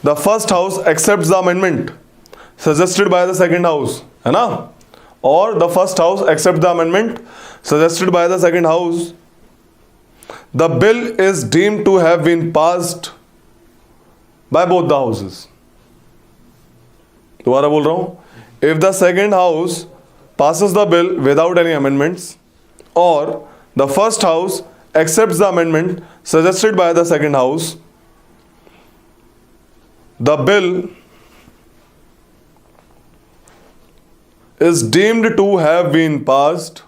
the first house accepts the amendment suggested by the second house, है ना, or the first house accepts the amendment suggested by the second house, the bill is deemed to have been passed by both the houses. दोबारा बोल रहा हूं. If the second house passes the bill without any amendments or the first house accepts the amendment suggested by the second house, the bill is deemed to have been passed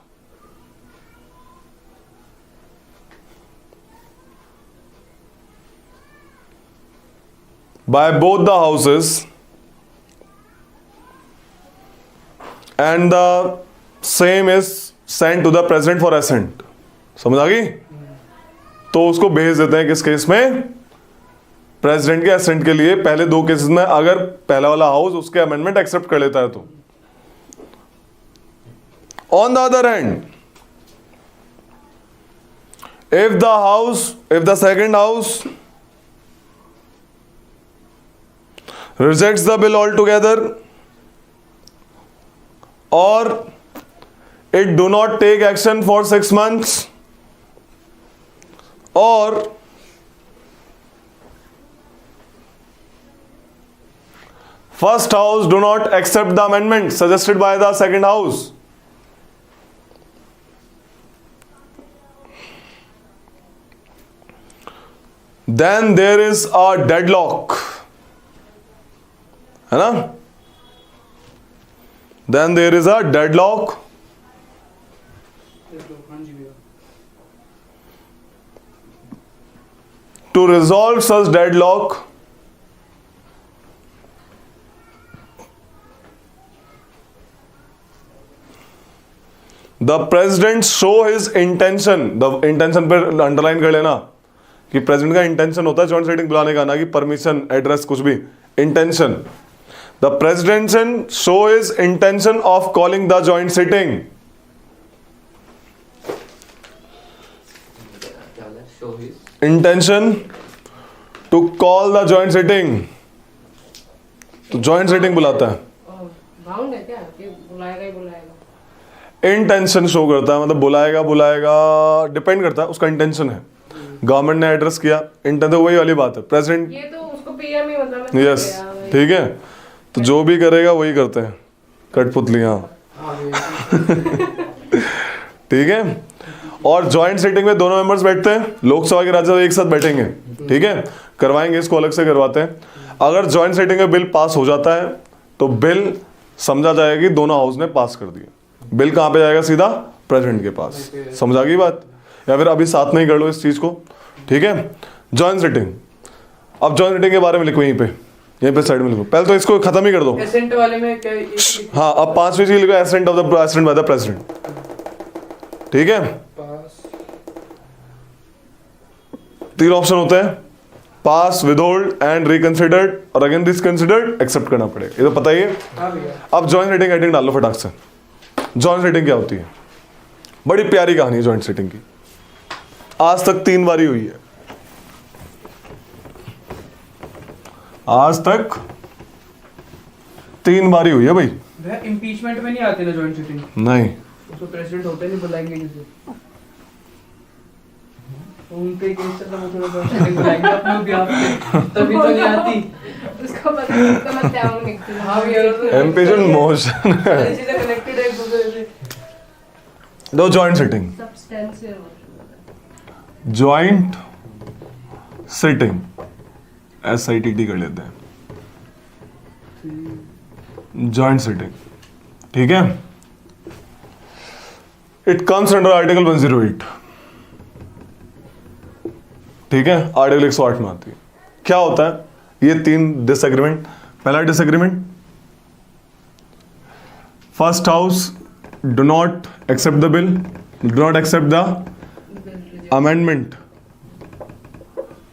by both the houses and the same is sent to the president for assent. समझ आ गई? तो उसको भेज देते हैं किस case में? प्रेसिडेंट के असेंट के लिए. पहले 2 केसेस में अगर पहला वाला हाउस उसके अमेंडमेंट एक्सेप्ट कर लेता है तो. On the other hand, if the second house rejects the bill altogether or it do not take action for 6 months or first house do not accept the amendment suggested by the second house, then there is a deadlock, है ना? Then there is a deadlock to resolve such deadlock. The president show his intention. The intention पे underline कर लेना कि president का intention होता है joint sitting बुलाने का, ना कि परमिशन, एड्रेस, कुछ भी. Intention. The president show his intention of calling the joint sitting. Show his Intention to call the joint sitting. तो joint sitting बुलाता है. बाउंड है क्या कि बुलाएगा ही बुलाएगा? इंटेंशन शो करता है, मतलब बुलाएगा डिपेंड करता है, उसका इंटेंशन है. गवर्नमेंट ने एड्रेस किया, इंटेंशन वही वाली बात है. प्रेसिडेंट, ये तो उसको पीएम ही मतलब यस, ठीक है. तो जो भी करेगा वही करते हैं, कठपुतलियां. ठीक है. और जॉइंट सीटिंग में दोनों मेंबर्स बैठते हैं, लोकसभा के राज्यसभा एक साथ बैठेंगे. ठीक है, करवाएंगे, इसको अलग से करवाते हैं. अगर जॉइंट सीटिंग में बिल पास हो जाता है तो बिल समझा जाएगा कि दोनों हाउस ने पास कर दिया. बिल कहां पे जाएगा? सीधा प्रेसिडेंट के पास. समझ आ गई बात? या फिर अभी साथ में ही कर लो इस चीज को. ठीक है। जॉइंट सिटिंग, अब जॉइंट सिटिंग के बारे में लिखो यहीं पे साइड में लिखो। पहले तो इसको खत्म ही कर दो। एसेंट वाले में क्या हाँ, अब 5वीं चीज लिखो, ascent of the president by the president. ठीक है, पास 3 ऑप्शन होते हैं, पास, विदहोल्ड एंड रिकंसिडर्ड, और अगेन डिसकंसिडर्ड, एक्सेप्ट करना पड़ेगा, ये तो पता ही है। हाँ भैया। अब जॉइंट सिटिंग हेडिंग डाल लो फटाक से। जॉइंट सिटिंग क्या होती है? बड़ी प्यारी कहानी है जॉइंट सिटिंग की, आज तक 3 बारी हुई है, आज तक 3 बारी हुई है भाई। भैया इम्पीचमेंट में नहीं आते ना जॉइंट सिटिंग? नहीं, उसको प्रेसिडेंट होते नहीं, बुलाएंगे किसे? उनके केस चल रहा है, वो थोड़ा जॉइंट सिटिंग बुलाएंगे अपने बिहाफ पे, तभी तो नहीं आती। उसका मतलब क्या हो निकलती हाँ भैया, इम्पीचमेंट मोशन सारी चीजें कनेक्टेड है एक दूसरे से। दो joint sitting, substantial joint sitting SITT कर लेते हैं, जॉइंट सिटिंग, ठीक है। इट कम्स अंडर आर्टिकल 108, ठीक है, आर्टिकल 108 में आती है। क्या होता है? ये 3 डिसएग्रीमेंट। पहला disagreement, first house do not accept the bill, do not accept the amendment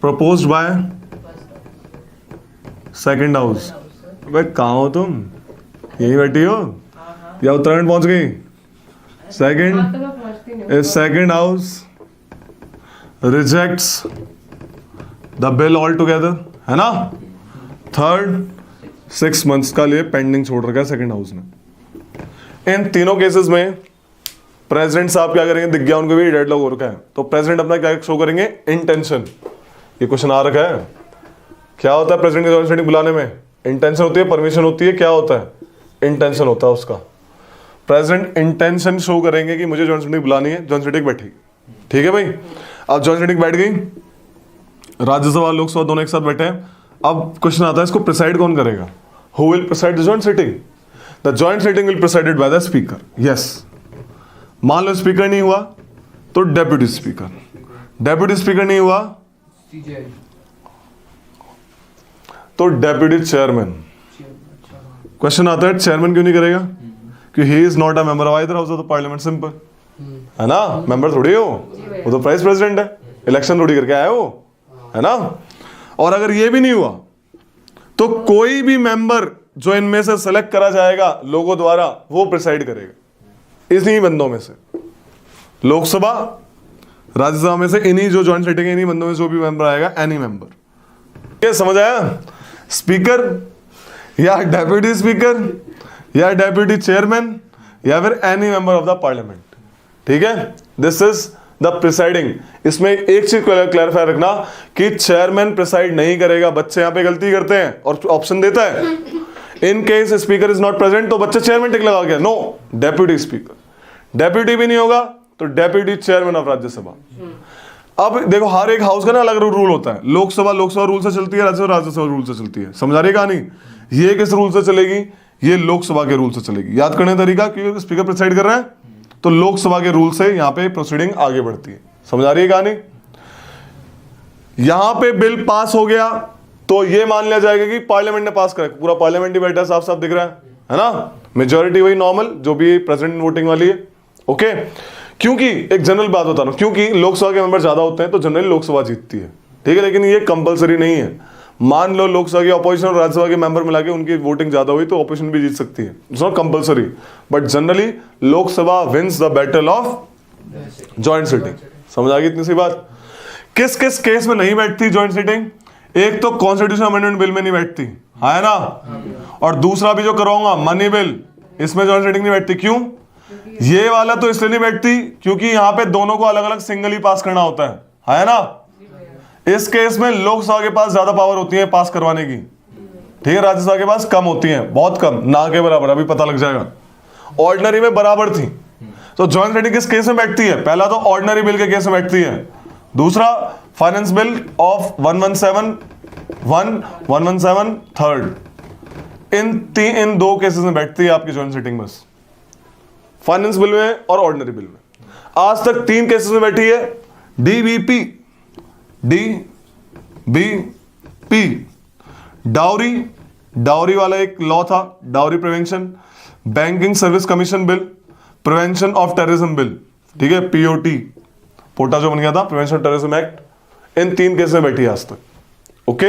proposed by second house. भाई कहाँ हो तुम? यही बैठी हो या उत्तराखंड पहुंच गई? Second house rejects the bill all together, है ना। थर्ड 6 मंथ्स का लिए पेंडिंग छोड़ रखा है सेकेंड हाउस ने। इन तीनों केसेस में प्रेसिडेंट साहब क्या करेंगे? दिख गया उनको भी डेडलॉक हो रखा है, तो प्रेसिडेंट अपना क्या शो करेंगे? इंटेंशन। ये क्वेश्चन आ रखा है, क्या होता है प्रेसिडेंट की जॉइंट सिटिंग बुलाने में? इंटेंशन होती है, परमिशन होती है, क्या होता है? इंटेंशन होता है उसका। प्रेसिडेंट इंटेंशन शो करेंगे कि मुझे जॉइंट सिटिंग बुलानी है, जॉइंट सिटिंग बैठेगी, ठीक है भाई। अब जॉइंट सिटिंग बैठ गई, राज्यसभा लोकसभा दोनों एक साथ बैठे हैं। अब क्वेश्चन आता है, इसको प्रिसाइड कौन करेगा? Who will preside the joint sitting? The joint sitting will presided by the speaker. Yes, मान लो स्पीकर नहीं हुआ तो डेप्यूटी स्पीकर, डेप्यूटी स्पीकर नहीं हुआ CJ तो डेप्यूटी चेयरमैन। क्वेश्चन आता है चेयरमैन क्यों नहीं करेगा? क्योंकि he is not a member of either house of the parliament. Simple है ना, मेंबर थोड़ी हो, वो तो वाइस प्रेसिडेंट है, इलेक्शन थोड़ी करके आया हो, है ना। और अगर ये भी नहीं हुआ तो कोई भी मेंबर जो इनमें से सेलेक्ट करा जाएगा लोगों द्वारा, वो प्रिसाइड करेगा इन्हीं बंदों में से। लोकसभा राज्यसभा में से इन्हीं जो जॉइंट सिटिंग है, इन्हीं बंदों में जो भी मेंबर आएगा, एनी मेंबर। ये समझ आया? स्पीकर या डेप्यूटी स्पीकर या डेप्यूटी चेयरमैन या फिर any member of the parliament, ठीक है। This is the presiding. इसमें एक चीज क्लैरिफाई रखना कि चेयरमैन प्रिसाइड नहीं करेगा। बच्चे यहां पे गलती करते हैं और ऑप्शन देता है in case speaker is not present, तो बच्चे चेयरमैन टिक लगा गया। No, deputy speaker. डेप्यूटी भी नहीं होगा तो डेप्यूटी चेयरमैन ऑफ राज्यसभा। अब देखो, हर एक हाउस का ना अलग रूल होता है। लोकसभा लोकसभा रूल से चलती है, राज्यसभा राज्यसभा रूल से चलती है। समझ आ रही कहानी? ये किस रूल से चलेगी? ये लोकसभा के रूल से चलेगी। याद करने का तरीका, क्योंकि स्पीकर प्रिसाइड कर रहे हैं तो लोकसभा के रूल से यहाँ पे प्रोसीडिंग आगे बढ़ती है। समझ आ रही है कहानी? यहां पे बिल पास हो गया तो ये मान लिया जाएगा कि पार्लियामेंट ने पास करा। पूरा पार्लियामेंट ही बैठा है, साफ साफ दिख रहा है ना। मेजोरिटी वही नॉर्मल जो भी प्रेसिडेंट वोटिंग वाली है, ओके। क्योंकि एक जनरल बात बता रहा हूं, क्योंकि लोकसभा के मेंबर ज्यादा होते हैं तो जनरली लोकसभा जीतती है, ठीक है। लेकिन ये कंपलसरी नहीं है। मान लो लोकसभा की ऑपोजिशन और राज्यसभा के मेंबर मिला के उनकी वोटिंग ज्यादा हुई तो ऑपोजिशन भी जीत सकती है। It's not compulsory, but generally Lok Sabha wins the battle of joint sitting. समझ आ गई इतनी सी बात? किस किस केस में नहीं बैठती जॉइंट सिटिंग? एक तो कॉन्स्टिट्यूशन अमेंडमेंट बिल में नहीं बैठती, है ना। और दूसरा भी जो करवाऊंगा, मनी बिल, इसमें जॉइंट सिटिंग नहीं बैठती। क्यों? ये वाला तो इसलिए नहीं बैठती क्योंकि यहां पे दोनों को अलग अलग सिंगल ही पास करना होता है ना। इस केस में लोकसभा के पास ज्यादा पावर होती है पास करवाने की, ठीक है। राज्यसभा के पास कम होती है, बहुत कम, ना के बराबर, अभी पता लग जाएगा। ऑर्डिनरी में बराबर थी। तो जॉइंट सिटिंग किस केस में बैठती है? पहला तो ऑर्डिनरी बिल के केस में बैठती है, दूसरा finance bill of 117 third. In 2 cases में बैठती है आपकी जॉइंट सिटिंग, बस फाइनेंस बिल में और ऑर्डिनरी बिल में। आज तक 3 केसेस में बैठी है, DBP, D B P. Dowry, dowry वाला एक लॉ था, dowry prevention. Banking service commission bill, prevention of terrorism bill, ठीक है, पीओटी, पोटा जो बन गया था, प्रिवेंशन ऑफ टेररिज्म एक्ट। इन 3 केस में बैठी है आज तक। ओके,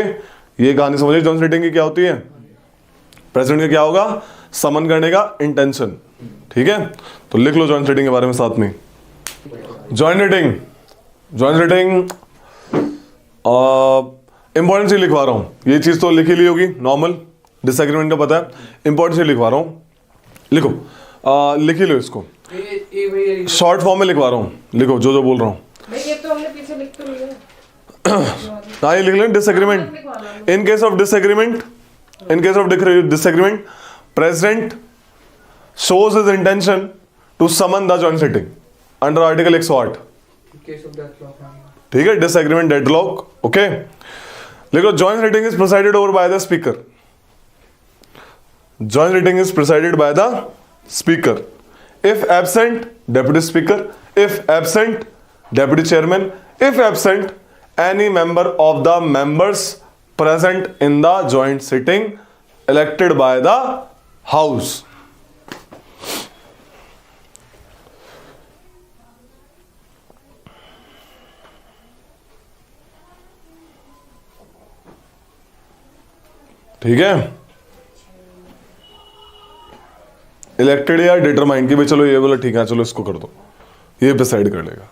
ये कहानी समझिए जॉइंट सिटिंग की क्या होती है। प्रेसिडेंट का क्या होगा, समन करने का इंटेंशन, ठीक है। तो लिख लो जॉइंट सिटिंग के बारे में साथ में। Joint sitting, joint sitting important चीज लिखवा रहा हूं, ये चीज तो लिखी ली होगी, नॉर्मल डिसएग्रीमेंट का पता है, इंपॉर्टेंट चीज लिखवा रहा हूं, लिखो, लिख ही लो इसको, ये शॉर्ट फॉर्म में लिखवा रहा हूं, लिखो जो जो बोल रहा हूं। भाई ये तो हमने पीछे लिख तो लिया। हाँ ये लिख लें, disagreement. In case of disagreement, in case of disagreement, president shows his intention to summon the joint sitting under article 108, case of deadlock. ठीक है, डिसएग्रीमेंट डेडलॉक। ओके, लिखो joint sitting is presided over by the speaker. Joint sitting is presided by the speaker. If absent deputy speaker, if absent deputy chairman, if absent any member of the members present in the joint sitting elected by the house. ठीक है, elected या determined की भी, चलो ये बोला ठीक है, चलो इसको कर दो, ये डिसाइड कर लेगा।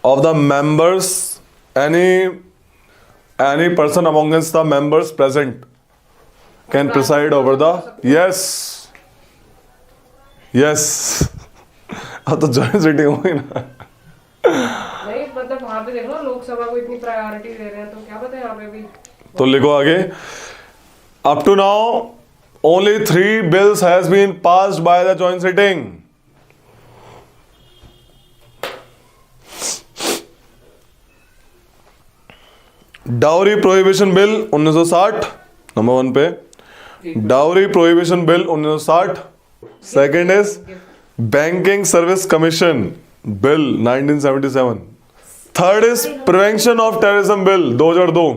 Of the members, any person amongst the members present can preside over the, yes yes. अब तो जॉइंट सिटिंग होगी ना। नहीं मतलब वहाँ पे देखो लोकसभा को इतनी प्रायोरिटी दे रहे हैं, तो क्या पता है यहाँ पे भी। तो लिखो आगे, up to now only 3 bills has been passed by the joint sitting. Dowry prohibition bill 1960 number 1 पे, dowry prohibition bill 1960। Second is banking service commission bill 1977। Third is prevention of terrorism bill 2002।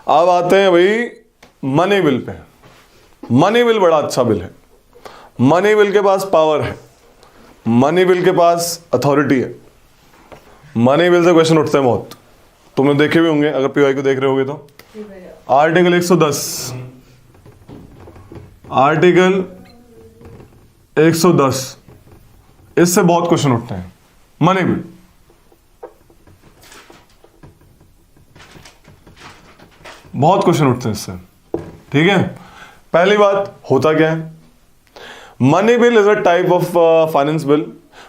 अब आते हैं भाई money bill पे। Money bill बड़ा अच्छा bill है, money bill के पास पावर है, मनी बिल के पास अथॉरिटी है, मनी बिल से क्वेश्चन उठते हैं बहुत, तुमने देखे भी होंगे अगर पीवाई को देख रहे होगे तो। आर्टिकल 110, आर्टिकल 110, इससे बहुत क्वेश्चन उठते हैं। मनी बिल, बहुत क्वेश्चन उठते हैं इससे, ठीक है। पहली बात, होता क्या है, money bill is a type of finance bill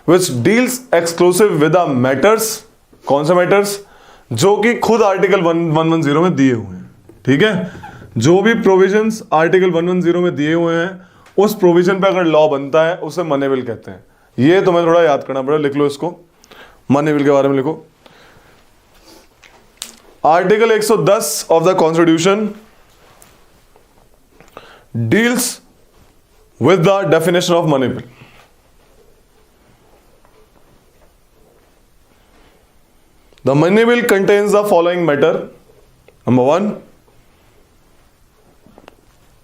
which deals exclusive with the matters. कौन से मैटर्स? जो कि खुद आर्टिकल 110 में दिए हुए हैं, ठीक है। जो भी प्रोविजंस आर्टिकल 110 में दिए हुए हैं, उस प्रोविजन पे अगर लॉ बनता है उसे मनी बिल कहते हैं। ये तुम्हें थोड़ा याद करना पड़ेगा, लिख लो इसको, मनी बिल के बारे में लिखो। Article 110 of the constitution deals with the definition of money bill. The money bill contains the following matter. Number 1,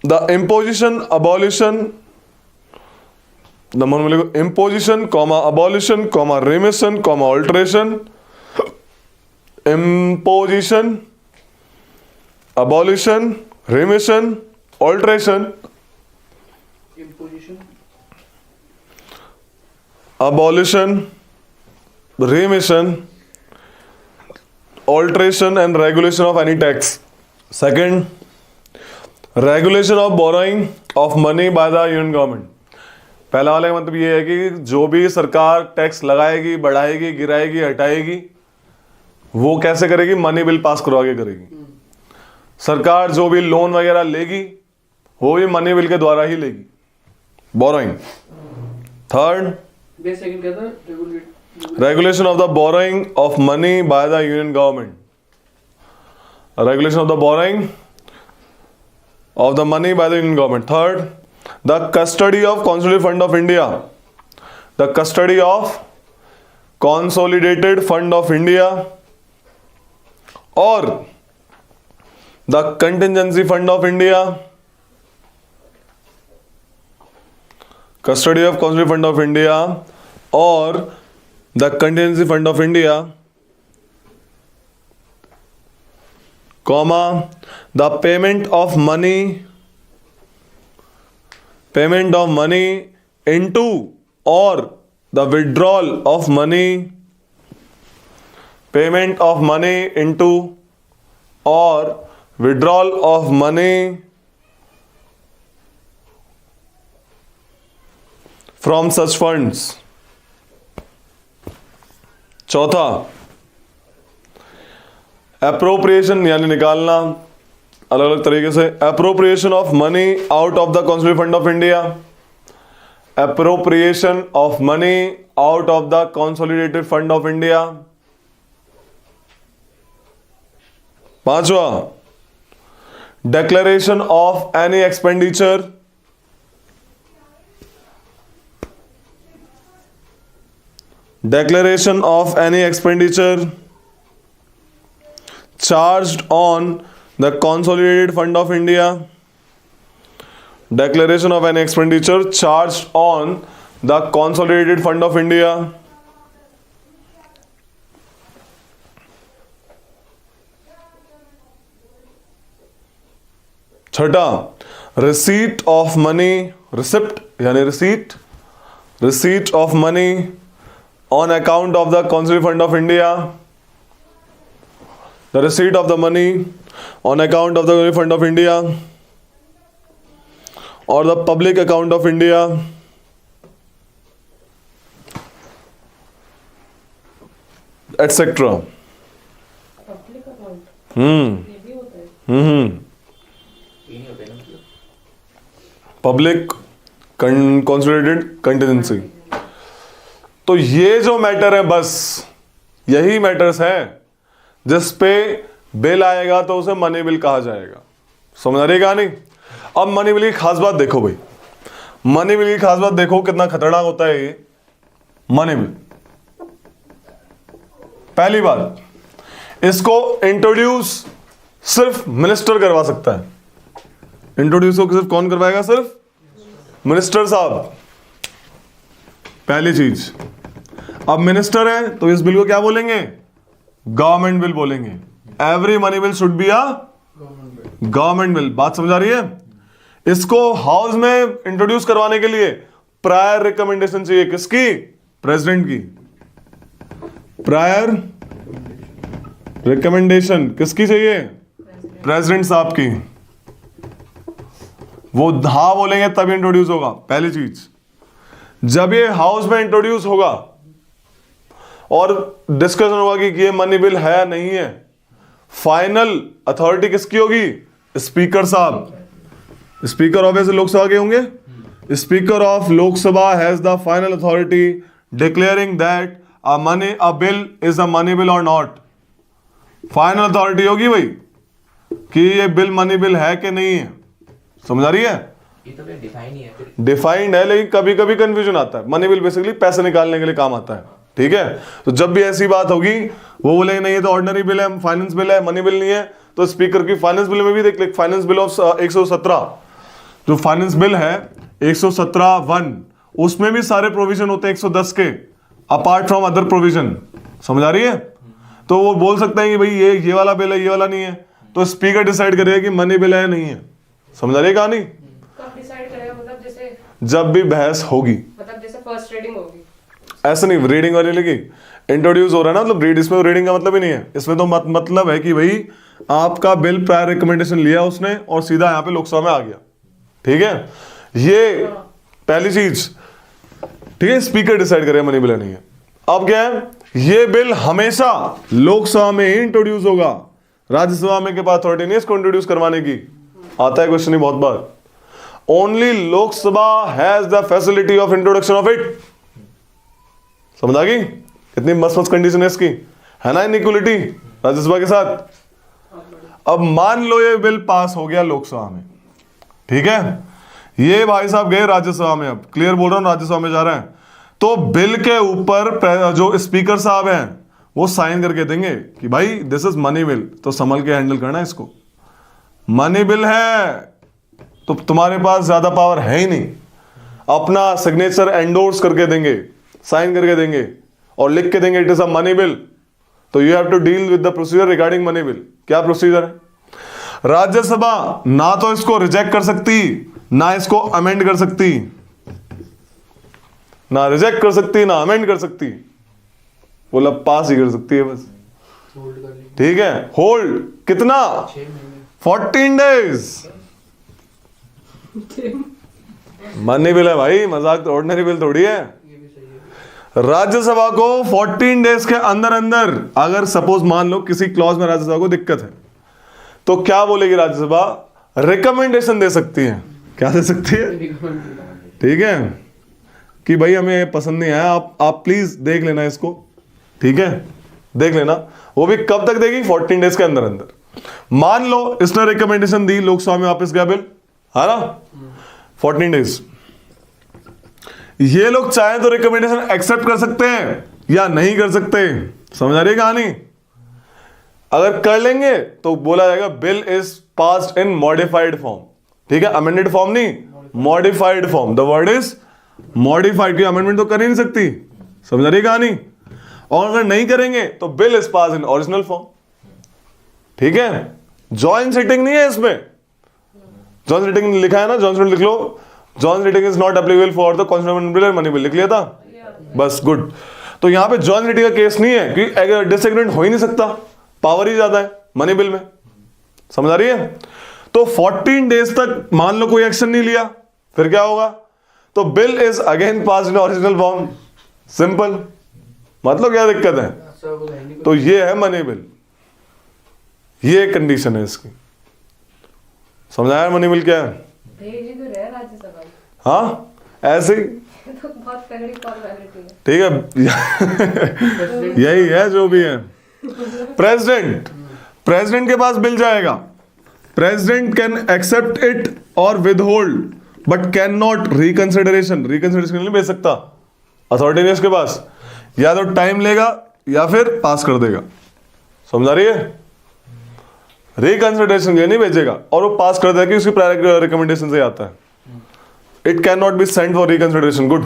the imposition, abolition, number 1 imposition, abolition, remission, alteration, imposition, abolition, remission, alteration, imposition, abolition, remission, alteration and regulation of any tax. Second, regulation of borrowing of money by the union government. पहला वाले का मतलब ये है कि जो भी सरकार टैक्स लगाएगी, बढ़ाएगी, गिराएगी, हटाएगी, वो कैसे करेगी? मनी बिल पास करवा के करेगी। सरकार जो भी लोन वगैरह लेगी वो भी मनी बिल के द्वारा ही लेगी, बोरोइंग। थर्ड, सेकंड क्या था? Regulation of the borrowing of money by the union government, regulation of the borrowing of the money by the union government. Third, the custody of constitutive fund of India, the custody of consolidated fund of India or the contingency fund of India, custody of consolidated fund of India or the contingency fund of India, comma, the payment of money into or the withdrawal of money, payment of money into or withdrawal of money from such funds. चौथा, appropriation यानी निकालना अलग अलग तरीके से। Appropriation of money out of the consolidated fund of India, appropriation of money out of the consolidated fund of India. पांचवा, declaration of any expenditure, declaration of any expenditure charged on the consolidated fund of India, declaration of any expenditure charged on the consolidated fund of India। छठा, receipt of money, receipt यानी receipt of money on account of the consolidated fund of India, the receipt of the money on account of the fund of India or the public account of India, etc. Public account ये भी होता है। ये नहीं होता है ना मतलब। Public consolidated contingency. तो ये जो मैटर है, बस यही मैटर्स हैं जिस पे बिल आएगा तो उसे मनी बिल कहा जाएगा। समझ आ रही है कहानी? अब मनी बिल की खास बात देखो भाई, मनी बिल की खास बात देखो कितना खतरनाक होता है ये मनी बिल। पहली बात, इसको इंट्रोड्यूस सिर्फ मिनिस्टर करवा सकता है। इंट्रोड्यूस को सिर्फ कौन करवाएगा? सिर्फ मिनिस्टर साहब। पहली चीज, अब मिनिस्टर है तो इस बिल को क्या बोलेंगे? गवर्नमेंट बिल बोलेंगे। Every money bill should be a government bill. बात समझ आ रही है? इसको हाउस में इंट्रोड्यूस करवाने के लिए प्रायर रिकमेंडेशन चाहिए। किसकी? प्रेसिडेंट की। प्रायर रिकमेंडेशन किसकी चाहिए? प्रेसिडेंट साहब की। वो हाँ बोलेंगे तब इंट्रोड्यूस होगा। पहली चीज, जब ये हाउस में इंट्रोड्यूस होगा और डिस्कशन होगा कि ये मनी बिल है या नहीं है, फाइनल अथॉरिटी किसकी होगी? स्पीकर साहब। स्पीकर ऑब्वियसली लोकसभा के होंगे। Speaker of Lok Sabha has the final authority declaring that a bill is a money bill or not. Final authority होगी भाई कि ये बिल मनी बिल है कि नहीं है। समझ आ रही है? ये तो फिर डिफाइन ही है फिर। डिफाइंड है, लेकिन कभी कभी कंफ्यूजन आता है। मनी बिल बेसिकली पैसे निकालने के लिए काम आता है, ठीक है? तो जब भी ऐसी बात होगी वो बोलेंगे नहीं ये तो ऑर्डिनरी बिल है, फाइनेंस बिल है, मनी बिल नहीं है। तो स्पीकर की फाइनेंस बिल में भी देख ले, फाइनेंस बिल ऑफ 117, जो फाइनेंस बिल है 117(1), उसमें भी सारे प्रोविजन होते हैं 110 के, अपार्ट फ्रॉम अदर प्रोविजन। समझ आ रही है? तो वो बोल सकते हैं कि भाई ये वाला बिल है, ये वाला नहीं है। तो स्पीकर डिसाइड करेगा कि मनी बिल है नहीं है। समझ आ रही है कहानी? कब डिसाइड करेगा? मतलब जैसे जब भी बहस होगी, मतलब जैसे फर्स्ट रीडिंग होगी। ऐसा नहीं रीडिंग वाली लगी, इंट्रोड्यूस हो रहा है ना, मतलब रीड, इसमें रीडिंग का मतलब ही नहीं है। इसमें तो मतलब है कि भाई आपका बिल प्रायर रिकमेंडेशन लिया उसने और सीधा यहाँ पे लोकसभा में आ गया, ठीक है? ये पहली चीज, ठीक है? स्पीकर डिसाइड करे मनी बिल है नहीं है। अब क्या है, ये बिल हमेशा लोकसभा में ही इंट्रोड्यूस होगा, राज्यसभा में के पास अथॉरिटी नहीं है इसको इंट्रोड्यूस करवाने की। आता है क्वेश्चन ही बहुत बार। Only Lok Sabha has the facility of introduction of it. समझ आ गई? कितनी मस्त मस्त कंडीशन है इसकी, है ना? इनइक्वलिटी राज्यसभा के साथ। अब मान लो ये बिल पास हो गया लोकसभा में, ठीक है? ये भाई साहब गए राज्यसभा में, अब क्लियर बोल रहा हूं, राज्यसभा में जा रहा है। तो बिल के ऊपर जो स्पीकर साहब हैं वो साइन करके देंगे कि भाई दिस इज मनी बिल, तो संभल के हैंडल करना है इसको। मनी बिल है तो तुम्हारे पास ज्यादा पावर है ही नहीं, अपना सिग्नेचर एंडोर्स करके देंगे, साइन करके देंगे और लिख के देंगे it is a money bill. तो you have to deal with the procedure regarding money bill. क्या प्रोसीजर है? राज्यसभा ना तो इसको रिजेक्ट कर सकती, ना इसको अमेंड कर सकती, ना रिजेक्ट कर सकती ना अमेंड कर सकती, बोला पास ही कर सकती है बस। होल्ड कर ली ठीक है, होल्ड कितना? 6 महीने 14 डेज। मनी बिल है भाई, मजाक, ऑर्डिनरी बिल थोड़ी है। ये भी सही है। राज्यसभा को 14 डेज के अंदर अंदर, अगर सपोज मान लो किसी क्लॉज में राज्यसभा को दिक्कत है, तो क्या बोलेगी राज्यसभा? रिकमेंडेशन दे सकती है। क्या दे सकती है? ठीक है, कि भाई हमें पसंद नहीं आया, आप प्लीज देख लेना इसको। ठीक है, देख लेना। वो भी कब तक देगी? 14 डेज के अंदर अंदर। मान लो इसने रिकमेंडेशन दी, लोकसभा में वापस गया बिल, है ना, 14 डेज। ये लोग चाहे तो रिकमेंडेशन एक्सेप्ट कर सकते हैं या नहीं कर सकते। समझ आ रही है कहानी? अगर कर लेंगे तो बोला जाएगा bill is passed in modified form. ठीक है, अमेंडेड फॉर्म नहीं, modified form. The word is modified, की अमेंडमेंट तो कर ही नहीं सकती। समझ आ रही है कहानी? और अगर नहीं करेंगे तो bill is pass in original form. ठीक है, जॉइंट सिटिंग नहीं है इसमें। जॉइंट सिटिंग लिखा है ना, जॉइंट सिटिंग लिख लो। Joint sitting is not applicable for the constituent bill and money bill, लिख लिया था बस, गुड। तो यहां पे जॉइंट सिटिंग का केस नहीं है, क्योंकि डिसएग्रीमेंट हो ही नहीं सकता, पावर ही ज्यादा है मनी बिल में। समझ आ रही है? तो 14 डेज तक मान लो कोई एक्शन नहीं लिया, फिर क्या होगा? तो bill is again passed in original form. Simple. मतलब क्या दिक्कत है? सब है नहीं तो ये है मनी बिल, ये कंडीशन है इसकी। समझ आया मनी बिल क्या है? भेज ही तो रहे राज्यसभा में। हाँ, ऐसे ही। तो बहुत तगड़ी फॉर्मेलिटी है। ठीक है, यही है जो भी है। प्रेसिडेंट के पास बिल जाएगा। प्रेसिडेंट कैन एक्सेप्ट इट और with hold, but can not reconsideration नहीं भेज सकता। अथॉरिटी नहीं उसके पास, या तो टाइम लेगा या फिर पास कर देगा। समझ आ रही है? रिकंसिडरेशन के लिए नहीं भेजेगा, और वो पास कर देगा कि उसकी प्रायर रिकमेंडेशन से आता है। It can not be sent for reconsideration. Good.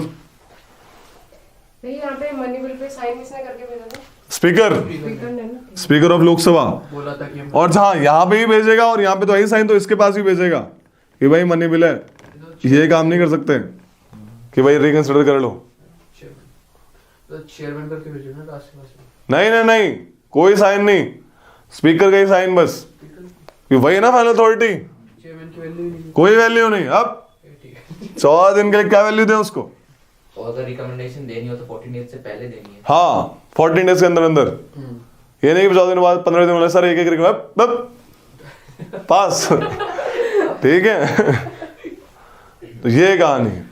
नहीं, यहाँ पे मनी बिल पे साइन किसने करके भेजा था? स्पीकर, स्पीकर ने ना। Speaker of Lok Sabha. बोला था कि और जहां यहां पे ही भेजेगा और यहां पे तो यही साइन, तो इसके पास भी भेजेगा कि भाई मनी बिल है। ये काम नहीं कर सकते कि भाई रिकंसिडर कर लो। चेयरमैन करके भेजो ना लास्ट में। नहीं नहीं नहीं, कोई साइन नहीं, स्पीकर का ही साइन बस, कि वही ना फाइनल अथॉरिटी। चेयरमैन की वैल्यू नहीं। कोई वैल्यू नहीं। अब ठीक है। 14 दिन के लिए क्या वैल्यू दे उसको? और अगर रिकमेंडेशन देनी हो तो 14 डेज से पहले देनी है। हाँ, 14 डेज के अंदर अंदर। ये नहीं कि 14 दिन बाद 15 दिन वाला सर एक पास। ठीक है, तो ये कहानी है।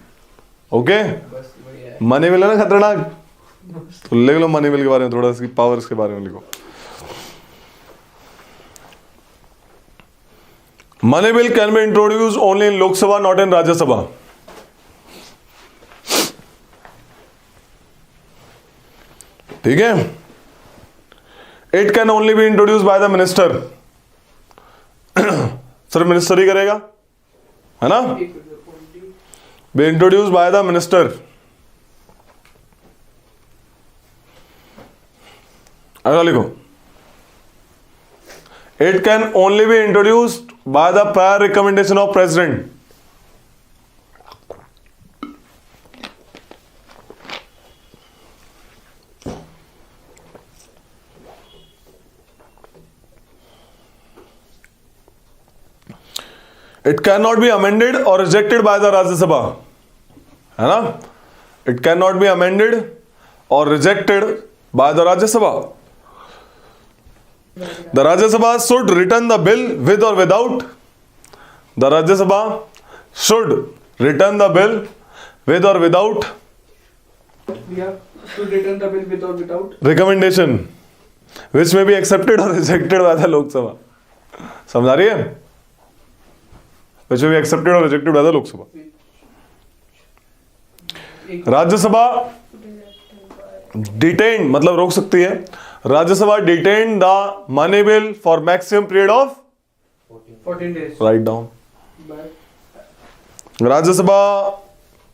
ओके, बस बढ़िया है। मनी बिल है ना खतरनाक, तो लिख लो मनी बिल के बारे में थोड़ा सी, पावर्स के बारे में लिखो। Money bill can be introduce only in Lok Sabha, not in Rajya Sabha. ठीक है, it can only be introduce by the minister. Sir minister ही करेगा, है ना? Be introduce by the minister. अगला लिखो, it can only be introduced by the prior recommendation of president. It can not be amended or rejected by the Rajya Sabha, है ना? It can not be amended or rejected by the Rajya Sabha. The Rajya Sabha should return the bill with or without. The Rajya Sabha should return the bill with or without should return the bill with or without recommendation which may be accepted or rejected by the Lok Sabha. समझ आ रही है? Which may be accepted or rejected by the Lok Sabha. Rajya Sabha detain मतलब रोक सकती है। Rajya Sabha detain the money bill for maximum period of 14 days. Write down. By Rajya Sabha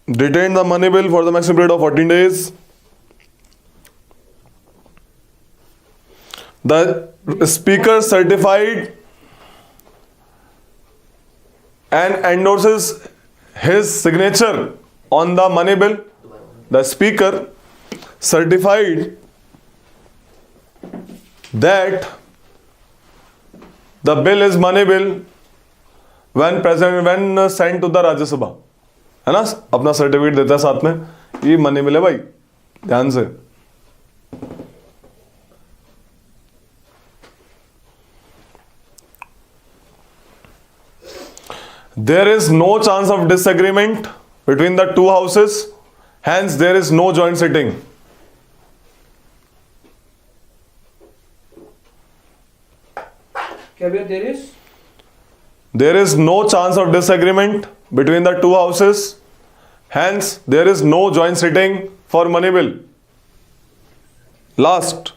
detain the money bill for the maximum period of 14 days। The speaker certified and endorses his signature on the money bill. The speaker certified that the bill is money bill when sent to the Rajya Sabha, है ना, अपना certificate देता है साथ में, ये money bill है भाई, ध्यान से। There is no chance of disagreement between the two houses, hence there is no joint sitting. क्या भैया there is? There is no chance of disagreement between the two houses, hence there is no joint sitting for money bill. Last,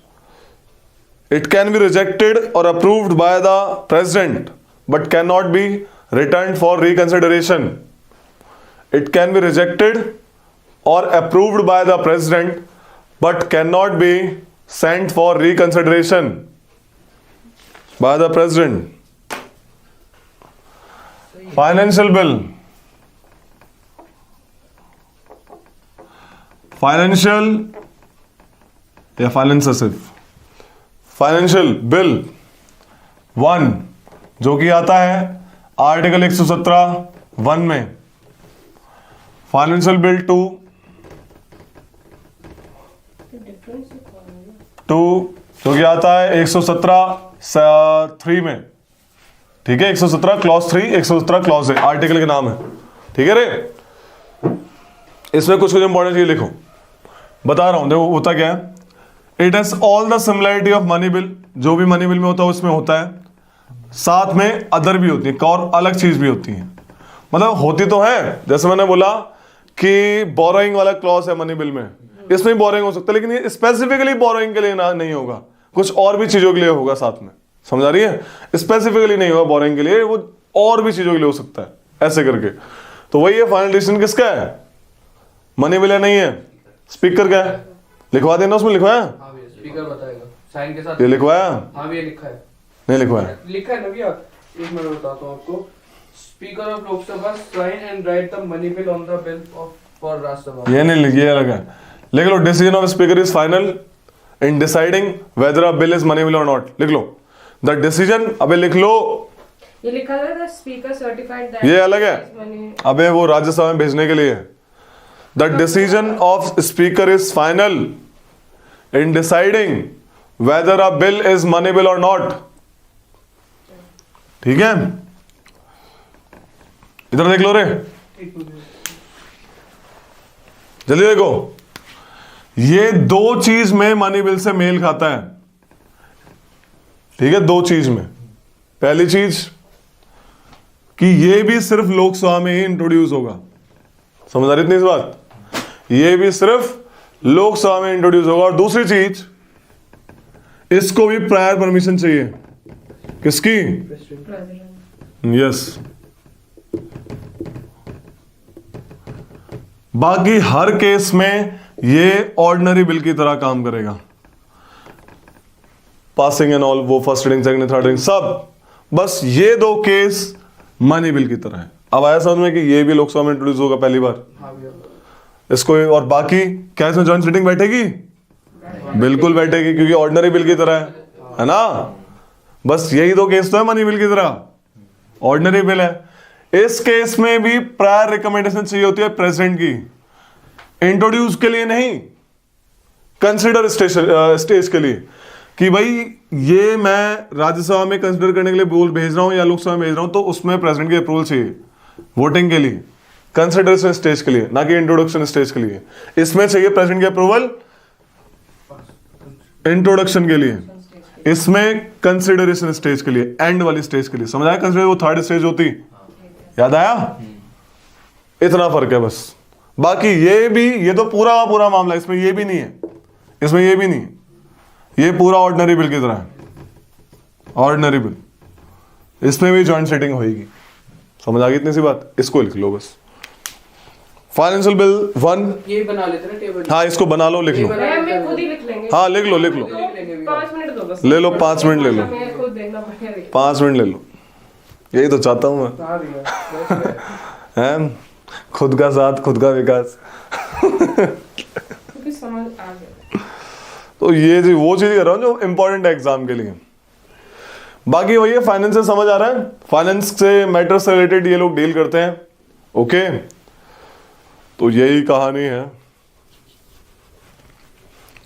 it can be rejected or approved by the president, but cannot be returned for reconsideration. It can be rejected or approved by the president, but cannot be sent for reconsideration by the president. Financial bill. Financial या finance सिर्फ financial bill 1 जो कि आता है article 117(1) में। Financial bill 2 जो कि आता है 117(3) में, ठीक है, 117 क्लॉज 3, 117 क्लॉज है, आर्टिकल के नाम है, ठीक है रे। इसमें कुछ इंपॉर्टेंट चीज लिखो, बता रहा हूं, देखो होता क्या है। It has all the similarity of money bill, जो भी मनी बिल में होता है उसमें होता है, साथ में अदर भी होती है, और अलग चीज भी होती है, मतलब होती तो है। जैसे मैंने बोला कि बोरोइंग वाला क्लॉज है मनी बिल में, इसमें भी बोरोइंग हो सकता है, लेकिन ये स्पेसिफिकली बोरोइंग के लिए ना नहीं होगा, कुछ और भी चीजों के लिए होगा साथ में, समझ आ रही है। स्पेसिफिकली नहीं होगा बोरोइंग के लिए, वो और भी चीजों के लिए हो सकता है, ऐसे करके। तो वही है, फाइनल डिसीजन किसका है, मनी बिल है, नहीं है, स्पीकर का है। लिखवा देना, उसमें लिखवाया, हाँ भैया स्पीकर बताएगा साइन के साथ। ये लिखवाया, हाँ भैया लिखा है, नहीं लिखवाया, लिखा है ना भैया, एक मिनट बताता हूँ आपको। Speaker of Lok Sabha sign and write the money bill on the bill of for Rajya Sabha. ये नहीं, ये अलग है, लिख लो। Decision of speaker is final in deciding whether a bill is money bill or not, लिख लो द डिसीजन। अबे लिख लो, ये लिखा है द स्पीकर सर्टिफाइड दैट, ये अलग है, अबे वो राज्यसभा में भेजने के लिए। The decision of speaker is final in deciding whether a bill is money bill or not, ठीक है। इधर देख लो रे, जल्दी देखो, ये दो चीज में मनी बिल से मेल खाता है, ठीक है, दो चीज में। पहली चीज कि ये भी सिर्फ लोकसभा में ही इंट्रोड्यूस होगा, समझ आ रही इतनी इस बात, ये भी सिर्फ लोकसभा में इंट्रोड्यूस होगा। और दूसरी चीज, इसको भी प्रायर परमिशन चाहिए, किसकी, यस। बाकी हर केस में ये ऑर्डिनरी बिल की तरह काम करेगा, पासिंग एंड ऑल, वो first reading, second, third reading सब, बस ये दो केस मनी बिल की तरह है। अब आया समझ में कि ये भी लोकसभा में इंट्रोड्यूस होगा पहली बार, हाँ भैया इसको। और बाकी क्या इसमें जॉइंट सीटिंग बैठेगी, बिल्कुल बैठेगी, क्योंकि ऑर्डिनरी बिल की तरह है ना। बस यही दो केस तो है मनी बिल की तरह, ऑर्डिनरी बिल है। इस केस में भी प्रायर रिकमेंडेशन चाहिए होती है प्रेसिडेंट की, इंट्रोड्यूस के लिए नहीं, कंसिडर स्टेज के लिए, कि भाई ये मैं राज्यसभा में कंसिडर करने के लिए बोल भेज रहा हूं या लोकसभा में भेज रहा हूं, तो उसमें प्रेसिडेंट की अप्रूवल चाहिए वोटिंग के लिए, कंसिडरेशन स्टेज के लिए, ना कि इंट्रोडक्शन स्टेज के लिए। इसमें चाहिए प्रेसिडेंट की अप्रूवल इंट्रोडक्शन के लिए, इसमें कंसिडरेशन स्टेज के लिए, एंड वाली स्टेज के लिए, समझ आया। कंसिडर वो थर्ड स्टेज होती, याद आया, इतना फर्क है बस। बाकी ये भी, ये तो पूरा पूरा मामला, इसमें ये भी नहीं है, इसमें ये भी नहीं, ये पूरा ऑर्डिनरी बिल की तरह है, ऑर्डिनरी बिल, इसमें भी जॉइंट सेटिंग होगी। समझ आ गई इतनी सी बात, इसको लिख लो बस। फाइनेंशियल बिल 1, ये बना लेते ना टेबल। हाँ इसको बना लो, लिख लो। मैं खुद ही लिख लेंगे। हाँ लिख लो, लिख लो, 5 मिनट दो बस। ले लो 5 मिनट ले लो, मैं खुद देखना पड़ेगा। 5 मिनट ले लो, यही तो चाहता हूँ मैं। हाँ भैया, हैं? खुद का साथ खुद का विकास। क्योंकि समझ आ गया। तो ये जी वो चीज कर रहा हूँ जो इंपॉर्टेंट है एग्जाम के लिए। बाकी वही है, फाइनेंस से समझ आ रहा है, फाइनेंस से मैटर से रिलेटेड ये लोग डील करते हैं। ओके, तो यही कहानी है।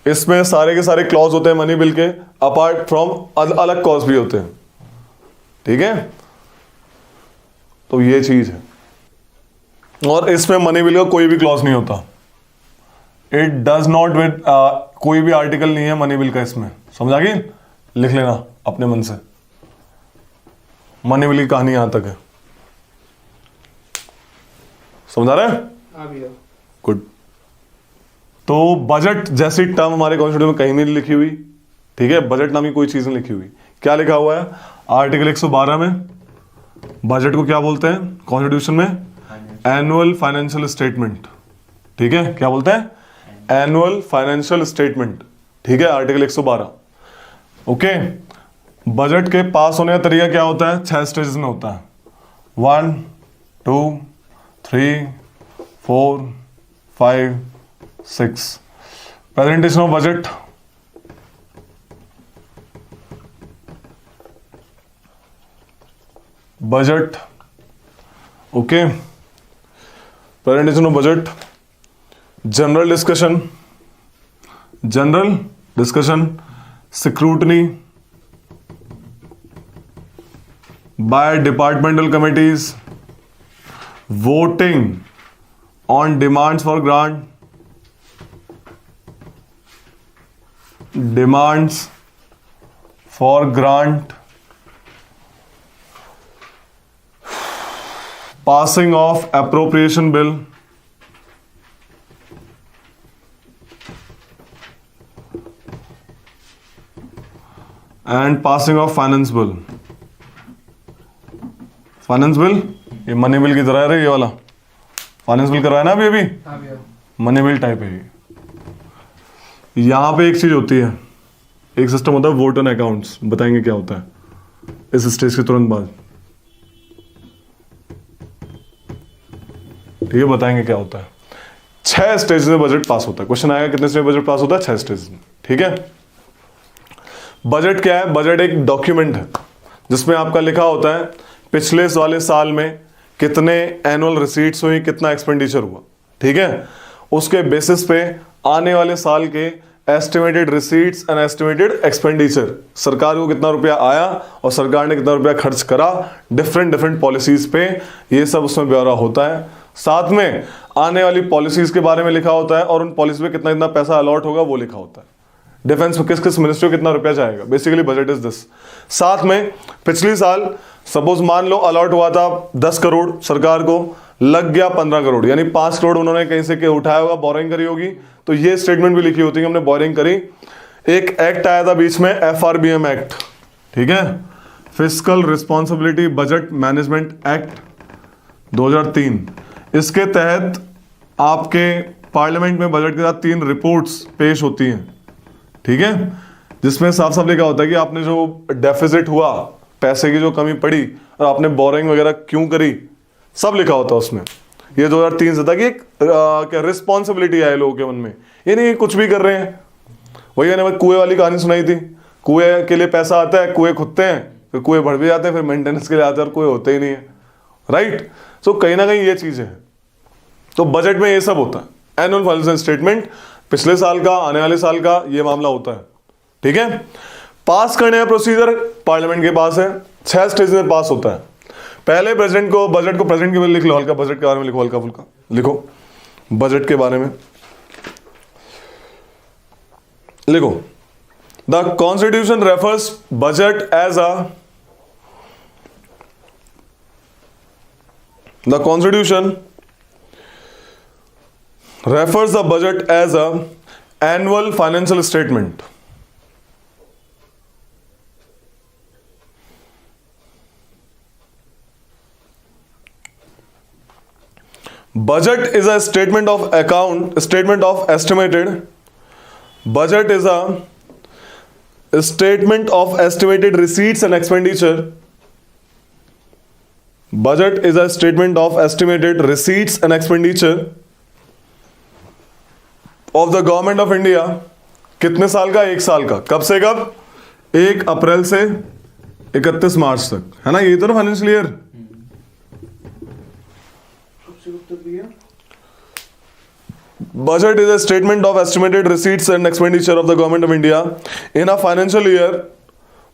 इसमें सारे के सारे क्लॉज होते हैं मनी बिल के, अपार्ट फ्रॉम अलग क्लॉज भी होते हैं। ठीक है, तो ये चीज है। और इसमें मनी बिल का कोई भी क्लॉज नहीं होता, इट डज नॉट विद, कोई भी आर्टिकल नहीं है मनी बिल का इसमें। समझ आ गई? लिख लेना अपने मन से, मनी बिल की कहानी यहां तक है। समझ आ रहा है? हाँ भैया। गुड। तो बजट जैसी टर्म हमारे कॉन्स्टिट्यूशन में कहीं नहीं लिखी हुई। ठीक है, बजट नाम की कोई चीज नहीं लिखी हुई। क्या लिखा हुआ है आर्टिकल 112 में? बजट को क्या बोलते हैं कॉन्स्टिट्यूशन में? Annual financial statement. ठीक है, क्या बोलते हैं? Annual financial statement. ठीक है, आर्टिकल 112। ओके, बजट के पास होने का तरीका क्या होता है? 6 स्टेजेस में होता है। 1, 2, 3, 4, 5, 6। Presentation of budget, budget. Okay, presentation of budget, general discussion, general discussion, scrutiny by departmental committees, voting on demands for grant, demands for grant, passing of appropriation bill, and passing of finance bill. Finance bill ये money bill की तरह है, ये वाला finance bill करवाया ना अभी अभी, हाँ भैया। मनी बिल टाइप है ये। यहां पे एक चीज होती है, एक सिस्टम होता है वोट ऑन अकाउंट्स। बताएंगे क्या होता है इस स्टेज के तुरंत बाद। ठीक है, बताएंगे क्या होता है। 6 स्टेज में बजट पास होता है। क्वेश्चन आएगा कितने स्टेज में बजट पास होता है? 6 स्टेज में। ठीक है, बजट क्या है? बजट एक डॉक्यूमेंट है जिसमें आपका लिखा होता है पिछले वाले साल में कितने एनुअल रिसीट्स हुई, कितना एक्सपेंडिचर हुआ। ठीक है, उसके बेसिस पे आने वाले साल के estimated receipts and estimated expenditure, सरकार को कितना रुपया आया और सरकार ने कितना रुपया खर्च करा डिफरेंट पॉलिसीज पे, ये सब उसमें ब्यौरा होता है। साथ में आने वाली पॉलिसीज के बारे में लिखा होता है और उन पॉलिसी पे कितना पैसा अलॉट होगा वो लिखा होता है। डिफेंस में किस किस मिनिस्ट्री को कितना रुपया जाएगा, बेसिकली बजट इज दिस। साथ में पिछले साल सपोज मान लो अलॉट हुआ था 10 करोड़, सरकार को लग गया 15 करोड़, यानी 5 करोड़ उन्होंने कहीं से उठाया होगा, बोरिंग करी होगी, तो ये स्टेटमेंट भी लिखी होती है हमने बोरिंग करी। एक एक्ट आया था बीच में, FRBM एक्ट। ठीक है, fiscal responsibility budget management act 2003। इसके तहत आपके पार्लियामेंट में बजट के साथ 3 रिपोर्ट्स पेश होती हैं। ठीक है, जिसमें साफ साफ लिखा होता है कि आपने जो डेफिसिट हुआ, पैसे की जो कमी पड़ी और आपने बोरिंग वगैरह क्यों करी, सब लिखा होता है उसमें। ये 2003 से था कि एक क्या रिस्पॉन्सिबिलिटी है लोगों के मन में, ये नहीं कुछ भी कर रहे हैं। वही मैंने कुएं वाली कहानी सुनाई थी, कुएं के लिए पैसा आता है, कुएं खुदते हैं, फिर कुएं भर भी जाते हैं, फिर मेंटेनेंस के लिए आते हैं और कुएं होते ही नहीं है। राइट, सो कहीं ना कहीं ये चीजें हैं। तो बजट में ये सब होता है, एनुअल फाइनेंशियल स्टेटमेंट, पिछले साल का, आने वाले साल का, ये मामला होता है। ठीक है, पास करने का प्रोसीजर पार्लियामेंट के पास है, 6 स्टेज में पास होता है। पहले प्रेसिडेंट को बजट को प्रेसिडेंट के बारे में लिख लो, हल्का बजट के बारे में लिखो, हल्का फुल्का लिखो बजट के बारे में लिखो। The constitution refers budget as the constitution refers the budget as a annual financial statement. Budget is a statement of account, statement of estimated. Budget is a statement of estimated receipts and expenditure. Budget is a statement of estimated receipts and expenditure of the government of India. कितने साल का? 1 साल का. कब से कब? 1 अप्रैल से 31 मार्च तक, है ना? ये तो ना financial year. Budget is a statement of estimated receipts and expenditure of the government of India in a financial year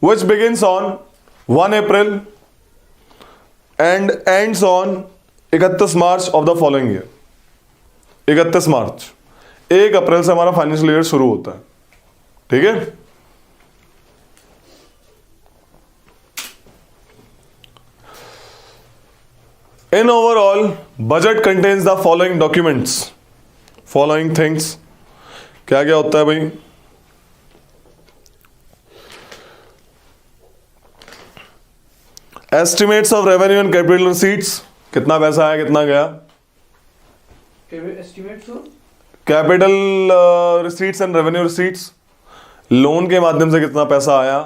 which begins on 1 April and ends on 31 March of the following year. 31 मार्च, 1 अप्रैल से हमारा financial year शुरू होता है. ठीक है? In overall, budget contains the following documents. Following things. क्या क्या होता है भाई? Estimates of revenue and capital receipts. कितना पैसा आया, कितना गया? एस्टिमेट्स हो capital receipts and revenue receipts. Loan के माध्यम से कितना पैसा आया,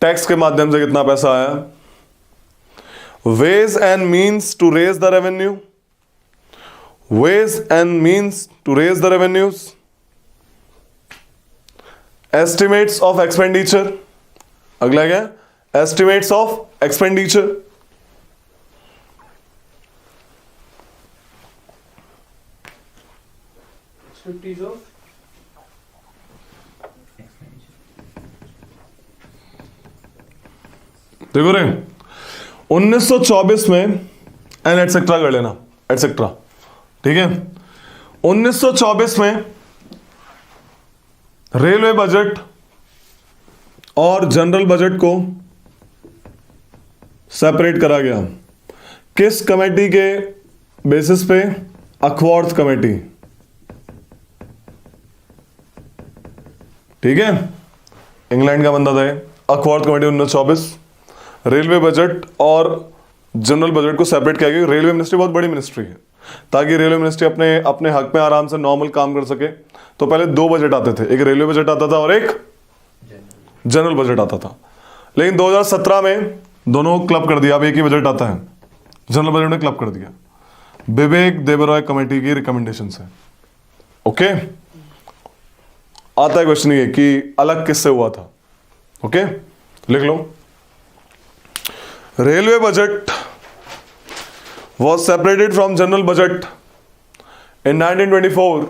टैक्स के माध्यम से कितना पैसा आया. ways and means to raise the revenue. Ways and means to raise the revenues. Estimates of expenditure. अगला क्या? Estimates of expenditure. Expected of देखो रे, 1924 में एंड एटसेट्रा कर लेना, एटसेट्रा. ठीक है? 1924 में रेलवे बजट और जनरल बजट को सेपरेट करा गया. किस कमेटी के बेसिस पे? अकवर्थ कमेटी. ठीक है? इंग्लैंड का बंदा था ये. अकवर्थ कमेटी 1924. रेलवे बजट और जनरल बजट को सेपरेट किया गया. रेलवे मिनिस्ट्री बहुत बड़ी मिनिस्ट्री है, ताकि रेलवे मिनिस्ट्री अपने अपने हक में आराम से नॉर्मल काम कर सके. तो पहले 2 बजट आते थे, एक रेलवे बजट आता था और एक जनरल बजट आता था. लेकिन 2017 में दोनों क्लब कर दिया. अब एक ही बजट आता है, जनरल बजट ने क्लब कर दिया. विवेक देबरॉय कमेटी की रिकमेंडेशन से. ओके, आता है क्वेश्चन ये कि अलग किससे हुआ था. ओके, लिख लो. Railway budget was separated from general budget in 1924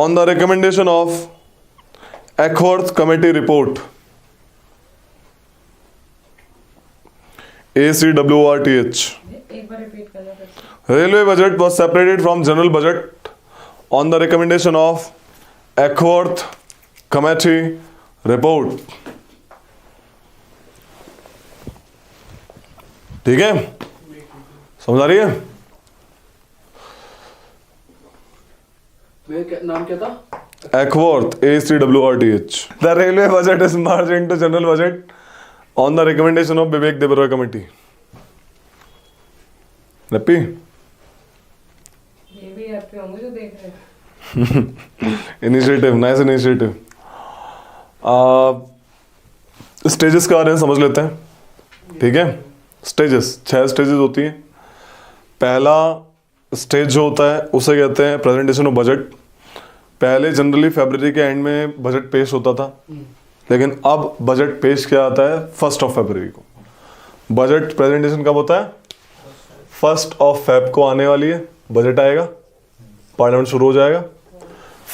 on the recommendation of Ackworth Committee report. ACWRTH. एक बार रिपीट करना फिर. Railway budget was separated from general budget on the recommendation of Ackworth Committee report. ठीक है? समझ आ रही है? मेरा नाम क्या था? Ackworth, ACWRTH. The railway budget is merged into general budget on the recommendation of Vivek Debaroi committee. रप्पी? ये भी हैप्पी होंगे जो देख रहे हैं. Initiative, nice initiative. स्टेजेस के बारे में समझ लेते हैं. ठीक है? स्टेजेस, 6 स्टेजेस होती हैं. पहला स्टेज जो होता है उसे कहते हैं प्रेजेंटेशन ऑफ बजट. पहले जनरली फरवरी के एंड में बजट पेश होता था, लेकिन अब बजट पेश किया जाता है 1 फरवरी को. बजट प्रेजेंटेशन कब होता है? 1 फेब को आने वाली है, बजट आएगा, पार्लियामेंट शुरू हो जाएगा.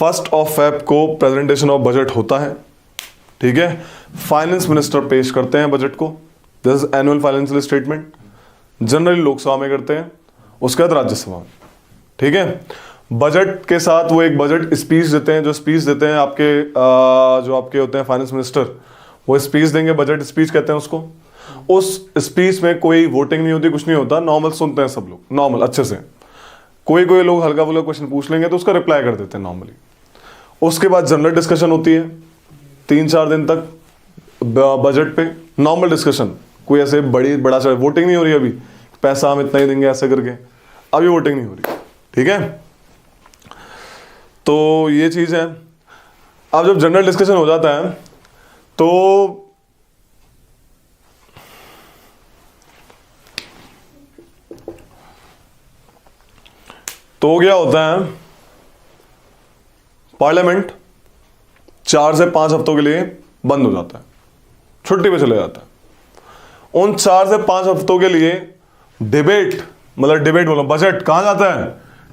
1 फेब को प्रेजेंटेशन ऑफ बजट होता है. ठीक है? फाइनेंस मिनिस्टर पेश करते हैं बजट को. This is annual financial statement. Generally Lok Sabha में करते हैं, उसके बाद राज्यसभा में. ठीक है? बजट के साथ वो एक बजट स्पीच देते हैं. जो स्पीच देते हैं आपके जो आपके होते हैं फाइनेंस मिनिस्टर, वो स्पीच देंगे, बजट स्पीच कहते हैं उसको. उस स्पीच में कोई वोटिंग नहीं होती, कुछ नहीं होता, नॉर्मल सुनते हैं सब लोग, नॉर्मल अच्छे से. कोई कोई लोग हल्का फुल्का क्वेश्चन पूछ लेंगे तो उसका रिप्लाई कर देते हैं नॉर्मली। उसके बाद जनरल डिस्कशन होती है 3-4 दिन तक बजट पे, नॉर्मल डिस्कशन, कोई ऐसे बड़ा वोटिंग नहीं हो रही अभी, पैसा हम इतना ही देंगे ऐसे करके, अभी वोटिंग नहीं हो रही, ठीक है। तो ये चीज है। अब जब जनरल डिस्कशन हो जाता है तो क्या होता है, पार्लियामेंट 4 से 5 हफ्तों के लिए बंद हो जाता है, छुट्टी पे चले जाता है। उन 4 से 5 हफ्तों के लिए डिबेट बोलो, बजट कहां जाता है,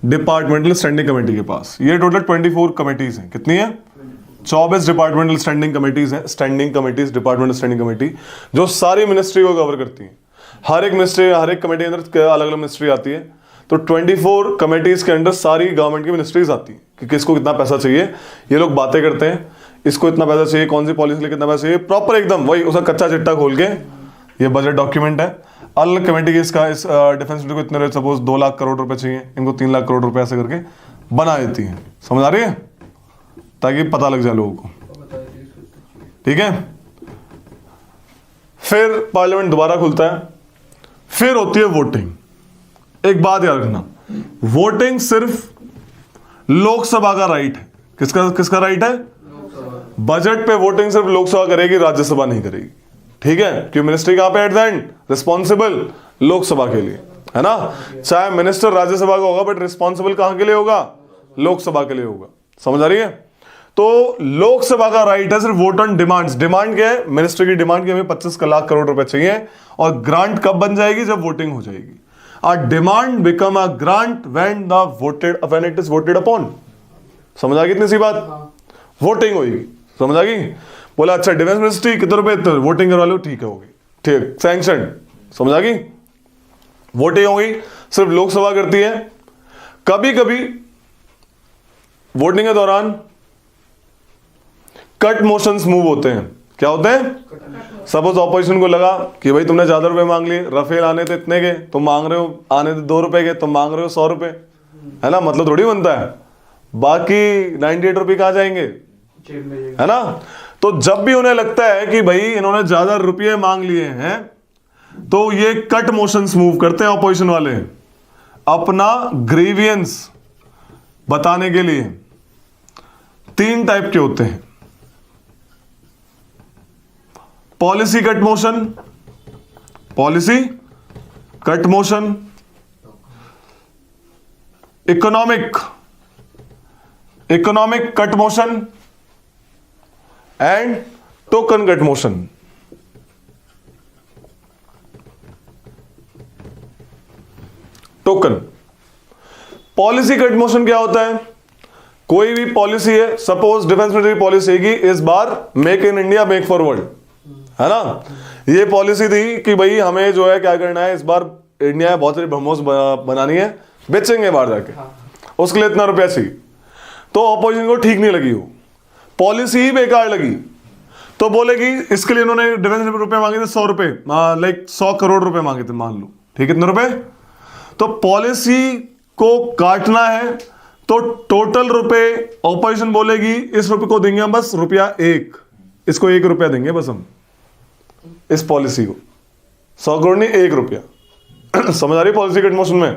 डिपार्टमेंटल स्टैंडिंग कमेटी के पास। ये टोटल 24 कमेटीज हैं, कितनी है, 24 डिपार्टमेंटल स्टैंडिंग कमेटीज हैं, standing committees, departmental standing committee, जो सारी मिनिस्ट्री को कवर करती हैं। हर एक मिनिस्ट्री, हर एक कमेटी के अंदर अलग अलग मिनिस्ट्री आती है, तो 24 कमेटीज के अंदर सारी गवर्नमेंट की मिनिस्ट्रीज आती हैं कि किसको कितना पैसा चाहिए, ये लोग बातें करते हैं, इसको इतना पैसा चाहिए, कौन सी पॉलिसी के लिए कितना पैसा चाहिए, प्रॉपर एकदम वही उसका कच्चा चिट्टा खोल के ये बजट डॉक्यूमेंट है। अलग कमेटी की इसका इस डिफेंस को इतने, सपोज 2 लाख करोड़ रुपए चाहिए, इनको 3 लाख करोड़ रुपए ऐसे करके बना देती है, समझ आ रही है, ताकि पता लग जाए लोगों को, ठीक है। फिर पार्लियामेंट दोबारा खुलता है, फिर होती है वोटिंग। एक बात याद रखना, वोटिंग सिर्फ लोकसभा का राइट है। किसका राइट है, बजट पे वोटिंग सिर्फ लोकसभा करेगी, राज्यसभा नहीं करेगी, ठीक है। क्योंकि मिनिस्ट्री कहां पे at the end responsible Lok Sabha के लिए, है ना। चाहे मिनिस्टर राज्यसभा का होगा बट रिस्पॉन्सिबल कहां के लिए होगा, लोकसभा के लिए होगा, समझ आ रही है। तो लोकसभा का राइट है सिर्फ वोट ऑन डिमांड्स। डिमांड क्या है, मिनिस्ट्री की डिमांड की हमें 25 लाख करोड़ रुपए चाहिए, और ग्रांट कब बन जाएगी, जब वोटिंग हो जाएगी। A demand become a grant when it is voted upon। समझ आ गई इतनी सी बात, वोटिंग होगी, समझ आ गई। बोला अच्छा डिफेंस मिनिस्ट्री कितने रुपए, वोटिंग करवा लो, ठीक है, होगी, ठीक, सैंक्शन, समझ आ गई। वोटिंग होगी, सिर्फ लोकसभा करती है। कभी कभी वोटिंग के दौरान कट मोशंस मूव होते हैं। क्या होते हैं, सपोज ऑपोजिशन को लगा कि भाई तुमने ज्यादा रुपए मांग लिए, रफेल आने थे इतने के, तुम मांग रहे हो, आने थे 2 रुपए के, तुम मांग रहे हो 100 रुपए, है ना, मतलब थोड़ी बनता है, बाकी 98 रुपए कहां जाएंगे, है ना। तो जब भी उन्हें लगता है कि भाई इन्होंने ज्यादा रुपये मांग लिए हैं, तो ये कट मोशंस मूव करते हैं ऑपोजिशन वाले, अपना ग्रीवियंस बताने के लिए। 3 टाइप के होते हैं, policy cut motion, economic cut motion and token cut motion. Token policy cut motion क्या होता है, कोई भी पॉलिसी है, सपोज डिफेंस मिनिस्ट्री पॉलिसी है कि इस बार make in India make for world, है ना। ये पॉलिसी थी कि भाई हमें जो है क्या करना है, इस बार इंडिया में बहुत सारी ब्रह्मोस बनानी है, बेचेंगे बाहर जाके, उसके लिए इतना रुपया चाहिए। तो ऑपोजिशन को ठीक नहीं लगी, वो पॉलिसी ही बेकार लगी, तो बोलेगी इसके लिए इन्होंने डिफेंस में रुपए मांगे थे 100 रुपए, लाइक 100 करोड़ रुपए मांगे थे, मान लो, ठीक, कितने रुपए। तो पॉलिसी को काटना है, तो टोटल रुपए ऑपोजिशन बोलेगी इस रुपए को देंगे हम बस ₹1, इसको 1 रुपया देंगे बस हम, इस पॉलिसी को 100 करोड़ नहीं, 1 रुपया। समझ आ रही पॉलिसी कट मोशन में,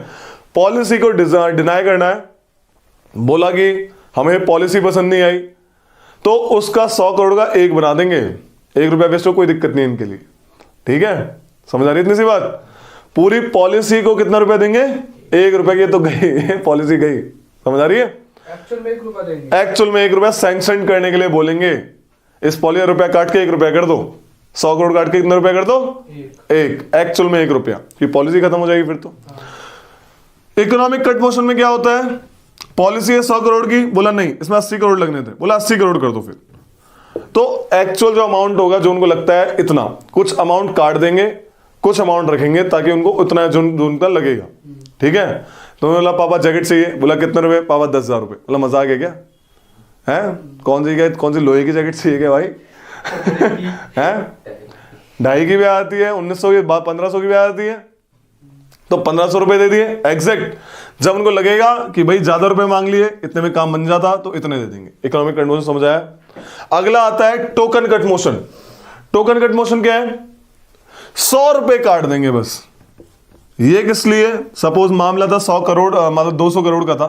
पॉलिसी को डिनाई करना है, बोला कि हमें पॉलिसी पसंद नहीं आई, तो उसका 100 करोड़ का 1 बना देंगे, 1 रुपया बेचो, कोई दिक्कत नहीं इनके लिए, ठीक है। समझ आ रही इतनी सी बात। पूरी पॉलिसी को कितना रुपया देंगे, 1 रुपया की तो गई पॉलिसी गई, समझ आ रही है। एक्चुअल में 1 रुपया देंगे, एक्चुअल में 1 रुपया सैंक्शन करने के लिए बोलेंगे, इस पॉलिसी रुपया काट के 1 रुपया कर दो, 100 करोड़ काट के कितने रुपया कर दो, 1, एक्चुअल में 1 रुपया, कि पॉलिसी खत्म हो जाएगी फिर तो। इकोनॉमिक कट मोशन में क्या होता है, पॉलिसी है 100 करोड़ की, बोला नहीं इसमें 80 करोड़ लगने थे, बोला 80 करोड़ कर दो फिर। तो एक्चुअल जो अमाउंट होगा, जो उनको लगता है इतना, कुछ अमाउंट काट देंगे, कुछ अमाउंट रखेंगे, ताकि उनको उतना जो उनका लगेगा, ठीक है। तो बोला पापा जैकेट चाहिए, बोला कितने रुपए, पापा 10,000 रुपए, बोला मजाक है क्या, है कौन सी लोहे की जैकेट चाहिए क्या भाई है, 2.5 की भी आती है, 1900 की 1500 की भी आती है, तो 1500 रुपए दे दिए एग्जैक्ट। जब उनको लगेगा कि भाई ज्यादा रुपए मांग लिए, इतने में काम बन जाता, तो इतने दे देंगे। इकोनॉमिक कट मोशन समझ आया? अगला आता है token cut motion. Token cut motion क्या है? 100 रुपए काट देंगे बस। ये किस लिए? सपोज मामला था 100 करोड़ मतलब 200 करोड़ का था,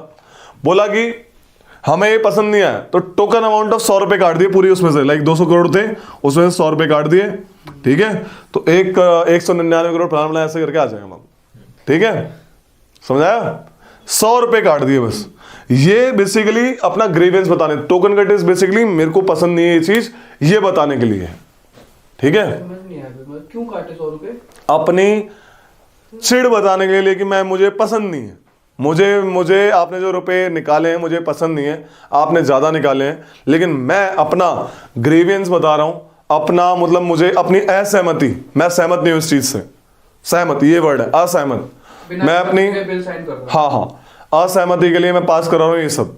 बोला कि हमें ये पसंद नहीं आया, तो टोकन अमाउंट ऑफ 100 रुपए काट दिए पूरी उसमें से, लाइक 200 करोड़ थे उसमें से 100 रुपए काट दिए, ठीक है? तो 199 करोड़ प्लान बनाया, ऐसे करके आ जाएगा मामला, ठीक है? समझाया? 100 रुपए काट दिए बस। ये बेसिकली अपना ग्रीवेंस बताने, टोकन कट इज बेसिकली मेरे को पसंद नहीं है ये चीज, ये बताने के लिए, ठीक है? समझ नहीं आया, मतलब क्यों काटे 100 रुपए? अपनी चिढ़ बताने के लिए कि मुझे पसंद नहीं है, मुझे आपने जो रुपए निकाले हैं मुझे पसंद नहीं है, आपने ज्यादा निकाले हैं, लेकिन मैं अपना ग्रीवियंस बता रहा हूं, अपना मतलब मुझे अपनी असहमति, मैं सहमत नहीं हूं इस चीज से। सहमत ये वर्ड है, असहमत। मैं अपनी बिल साइन कर रहा हूं। हाँ असहमति के लिए मैं पास कर रहा हूं ये सब।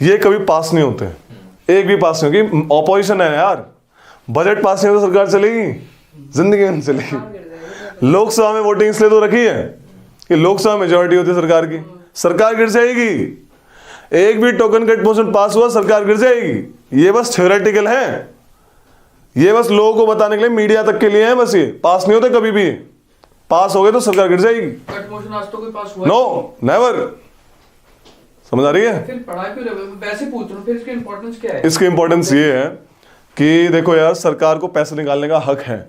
ये कभी पास नहीं होते, एक भी पास नहीं होगी। ऑपोजिशन है यार, बजट पास नहीं हो तो सरकार चलेगी? जिंदगी में नहीं चलेगी। लोकसभा में वोटिंग इसलिए तो रखी है कि लोकसभा मेजोरिटी होती है सरकार की, सरकार गिर जाएगी। एक भी टोकन कट मोशन पास हुआ सरकार गिर जाएगी। ये बस थ्योरेटिकल है, ये बस लोगों को बताने के लिए, मीडिया तक के लिए है बस। ये पास नहीं होते कभी भी, पास हो गए तो सरकार गिर जाएगी। कट मोशन आज तो कोई पास हुआ नो नेवर। समझ आ रही है? फिर पढ़ा क्यों रहे हो? वैसे पूछ रहा हूं, फिर इसकी इंपॉर्टेंस क्या है? इसकी इंपॉर्टेंस ये है कि देखो यार, सरकार को पैसे निकालने का हक है,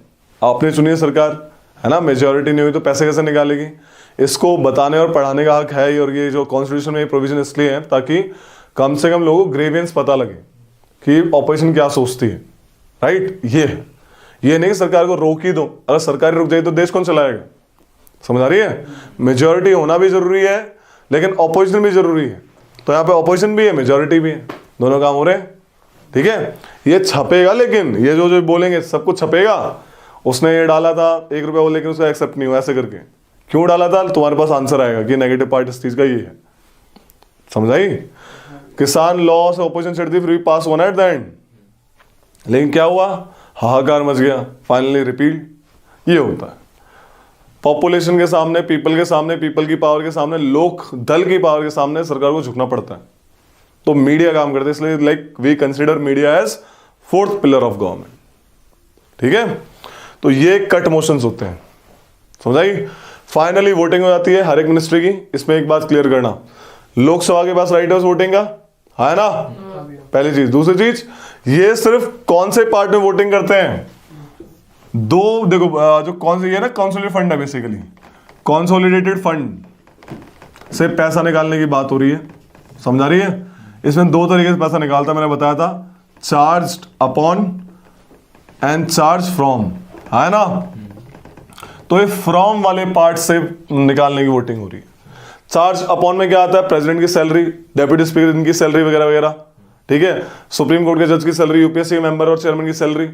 आपने चुनी है सरकार, है ना? मेजोरिटी नहीं हुई तो पैसे कैसे निकालेगी? इसको बताने और पढ़ाने का हक है। और ये जो कॉन्स्टिट्यूशन में प्रोविजन इसलिए है ताकि कम से कम लोगों को ग्रेवियंस पता लगे कि ऑपोजिशन क्या सोचती है, राइट? ये नहीं कि सरकार को रोक ही दो, अगर सरकार रुक जाए तो देश कौन चलाएगा? समझ आ रही है? मेजोरिटी होना भी जरूरी है लेकिन ऑपोजिशन भी जरूरी है। तो यहाँ पे ऑपोजिशन भी है, मेजोरिटी भी है, दोनों काम हो रहे हैं, ठीक है? ये छपेगा, लेकिन ये जो बोलेंगे सब कुछ छपेगा। उसने ये डाला था 1 रुपया वो, लेकिन उसका एक्सेप्ट नहीं हुआ, ऐसे करके क्यों डाला था? तुम्हारे पास आंसर आएगा कि नेगेटिव पार्ट इस चीज का ये है। समझाई? किसान लॉ से ऑपोजिशन छिड़ती फिर भी पास होना एट द एंड, लेकिन क्या हुआ? हाहाकार मच गया, फाइनली रिपील। ये होता है पॉपुलेशन के सामने, पीपल के सामने, पीपल की पावर के सामने, लोक दल की पावर के सामने सरकार को झुकना पड़ता है। तो मीडिया काम करते हैं, इसलिए like we consider media as 4th pillar of government, ठीक है? तो ये कट मोशंस होते हैं, समझाई? फाइनली वोटिंग हो जाती है हर एक मिनिस्ट्री की। इसमें एक बात क्लियर करना, लोकसभा के पास राइट है वोटिंग का, है ना? पहली चीज। दूसरी चीज, ये सिर्फ कौन से पार्ट में वोटिंग करते हैं? दो देखो, जो कौन सी है ना, कंसोलिडेटेड फंड है बेसिकली। कंसोलिडेटेड फंड से पैसा निकालने की बात हो रही है, समझा रही है? इसमें 2 तरीके से पैसा निकालता, मैंने बताया था, charged upon and charge from, है ना? तो ये फ्रॉम वाले पार्ट से निकालने की वोटिंग हो रही है। चार्ज अपॉन में क्या आता है? प्रेसिडेंट की सैलरी, डेप्यूटी स्पीकर की सैलरी वगैरह वगैरह, ठीक है? सुप्रीम कोर्ट के जज की सैलरी, यूपीएससी मेंबर और चेयरमैन की सैलरी,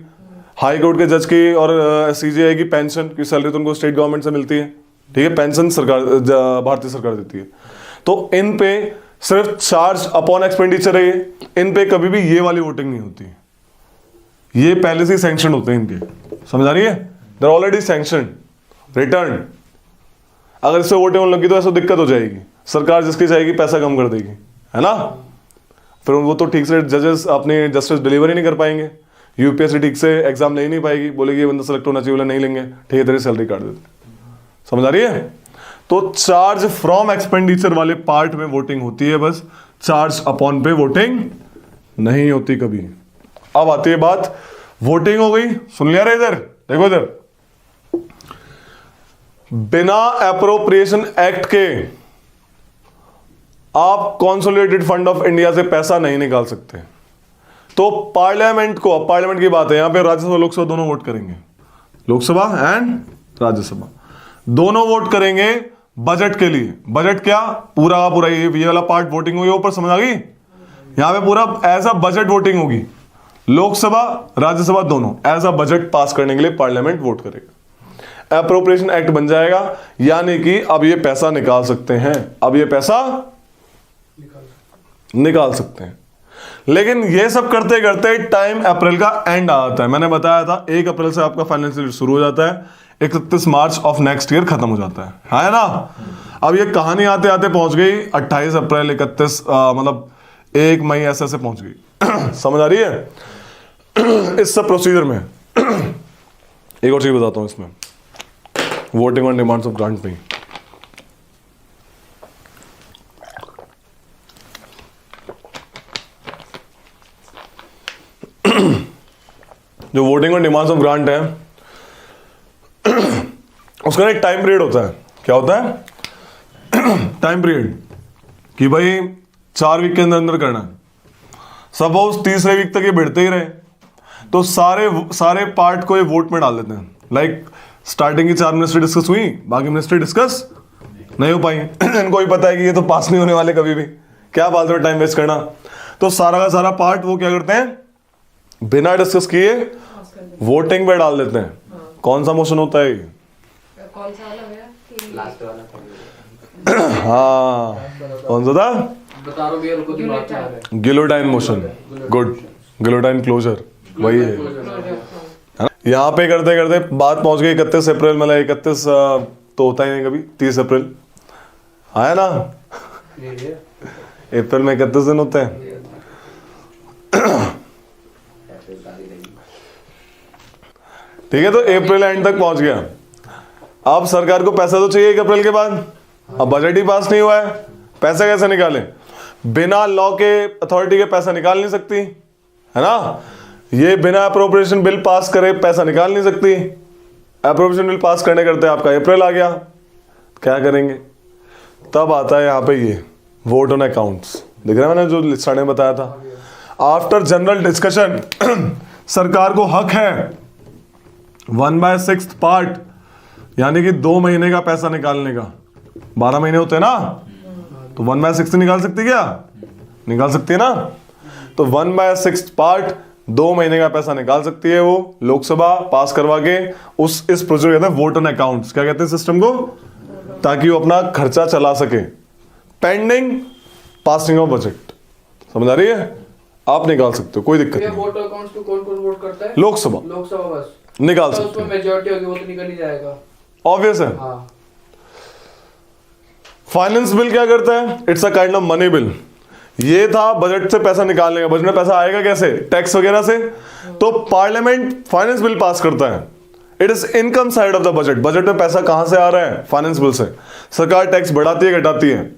हाई कोर्ट के जज की और सीजीआई की पेंशन की सैलरी तो उनको स्टेट गवर्नमेंट से मिलती है, ठीक है? पेंशन सरकार, भारतीय सरकार देती है। तो इन पे सिर्फ चार्ज अपॉन एक्सपेंडिचर है, इन पे कभी भी ये वाली वोटिंग नहीं होती। ये पहले से ही सैंक्शन होते हैं इनके, समझ आ रही है? They are already sanction, return. अगर इससे वोटिंग होने लगी तो ऐसा दिक्कत हो जाएगी, सरकार जिसकी चाहेगी पैसा कम कर देगी, है ना? फिर वो तो ठीक से जजेस अपनी जस्टिस डिलीवरी नहीं कर पाएंगे, यूपीएससी ठीक से एग्जाम नहीं पाएगी, बोलेगी ये बंदा सेलेक्ट होना चाहिए, बोले नहीं लेंगे, ठीक है तेरी सैलरी काट देते। समझ आ रही है? तो चार्ज फ्रॉम एक्सपेंडिचर वाले पार्ट में वोटिंग होती है बस, चार्ज अपॉन पे वोटिंग नहीं होती कभी। अब आती है बात, वोटिंग हो गई, सुन लिया रे? इधर देखो, इधर बिना एप्रोप्रिएशन एक्ट के आप कंसोलिडेटेड फंड ऑफ इंडिया से पैसा नहीं निकाल सकते। तो पार्लियामेंट को, अब पार्लियामेंट की बात है, यहां पे राज्यसभा लोकसभा दोनों वोट करेंगे, लोकसभा एंड राज्यसभा दोनों वोट करेंगे बजट के लिए। बजट क्या? पूरा का पूरा ये वाला पार्ट वोटिंग हुई ऊपर, समझ आ गई? यहां पे पूरा एज अ बजट वोटिंग होगी, लोकसभा राज्यसभा दोनों एज अ बजट पास करने के लिए पार्लियामेंट वोट करेगा। एप्रोप्रिएशन एक्ट बन जाएगा, यानी कि अब ये पैसा निकाल सकते हैं, अब ये पैसा निकाल सकते हैं। लेकिन ये सब करते करते टाइम अप्रैल का एंड आ जाता है। मैंने बताया था 1 अप्रैल से आपका फाइनेंशियल ईयर शुरू हो जाता है, 31 मार्च ऑफ नेक्स्ट ईयर खत्म हो जाता है ना? अब ये कहानी आते आते पहुंच गई 28 अप्रैल 31 मतलब 1 मई ऐसे ऐसे पहुंच गई। समझ आ रही है इस सब प्रोसीजर में। एक और चीज बताता हूं इसमें, voting on demands of grant में जो voting on demands of grant है उसका एक टाइम पीरियड होता है। क्या होता है? टाइम पीरियड कि भाई 4 वीक के अंदर अंदर करना है। सपोज तीसरे वीक तक ये बढ़ते ही रहे तो सारे पार्ट को ये वोट में डाल देते हैं। लाइक स्टार्टिंग की 4 मिनिस्ट्री डिस्कस हुई, बाकी मिनिस्ट्री डिस्कस नहीं हो पाई। इनको भी पता है कि ये तो पास नहीं होने वाले कभी भी, क्या फालतू में टाइम वेस्ट करना। तो सारा का सारा पार्ट वो क्या करते हैं, बिना डिस्कस किए वोटिंग पे डाल देते हैं। कौन सा मोशन होता है ये? कौन सा वाला भैया कि लास्ट वाला हाँ कौन सा था? बता रहा हूँ भैया, रुको दिमाग में आ रहा है। गिलोटाइन मोशन। गुड, गिलोटाइन क्लोजर वही है। है ना? यहाँ पे करते करते बात पहुंच गई 31 अप्रैल, मतलब 31 तो होता ही नहीं कभी, 30 अप्रैल आया ना, अप्रैल में 31 दिन होते हैं। ठीक है, तो अप्रैल एंड तक पहुंच गया। अब सरकार को पैसा तो चाहिए 1 अप्रैल के बाद, अब बजट ही पास नहीं हुआ है, पैसा कैसे निकाले? बिना लॉ के अथॉरिटी के पैसा निकाल नहीं सकती, है ना। ये बिना अप्रोप्रिएशन बिल पास करे पैसा निकाल नहीं सकती। अप्रोप्रिएशन बिल पास करने करते आपका अप्रैल आ गया, क्या करेंगे? तब आता है यहाँ पे ये वोट ऑन अकाउंट्स। दिख रहा है मैंने जो स्टार्ट में बताया था। आफ्टर जनरल डिस्कशन सरकार को हक है 1/6 पार्ट यानी कि 2 महीने का पैसा निकालने का। 12 महीने होते हैं ना, तो 1/6 निकाल सकती क्या? निकाल सकती है ना। तो 1/6 पार्ट 2 महीने का पैसा निकाल सकती है वो लोकसभा पास करवा के। इस प्रोसीजर कहते हैं वोट ऑन अकाउंट्स। क्या कहते हैं सिस्टम को? ताकि वो अपना खर्चा चला सके पेंडिंग पासिंग ऑफ बजट। समझ आ रही है? आप निकाल सकते हो, कोई दिक्कत ये नहीं। वोट अकाउंट्स को कौन कौन वोट करता है? लोकसभा लोकसभा बस निकाल तो सकते उसमें हैं, मेजॉरिटी होगी, वो तो निकल ही जाएगा। ऑब्वियस है। हाँ फाइनेंस बिल क्या करता है? It's a kind of money bill. ये था बजट से पैसा निकालने का। बजट में पैसा आएगा कैसे? टैक्स वगैरह से। तो पार्लियामेंट फाइनेंस बिल पास करता है। It is income side of the budget. Budget में पैसा कहां से आ रहा है? फाइनेंस बिल से। सरकार टैक्स बढ़ाती है घटाती है।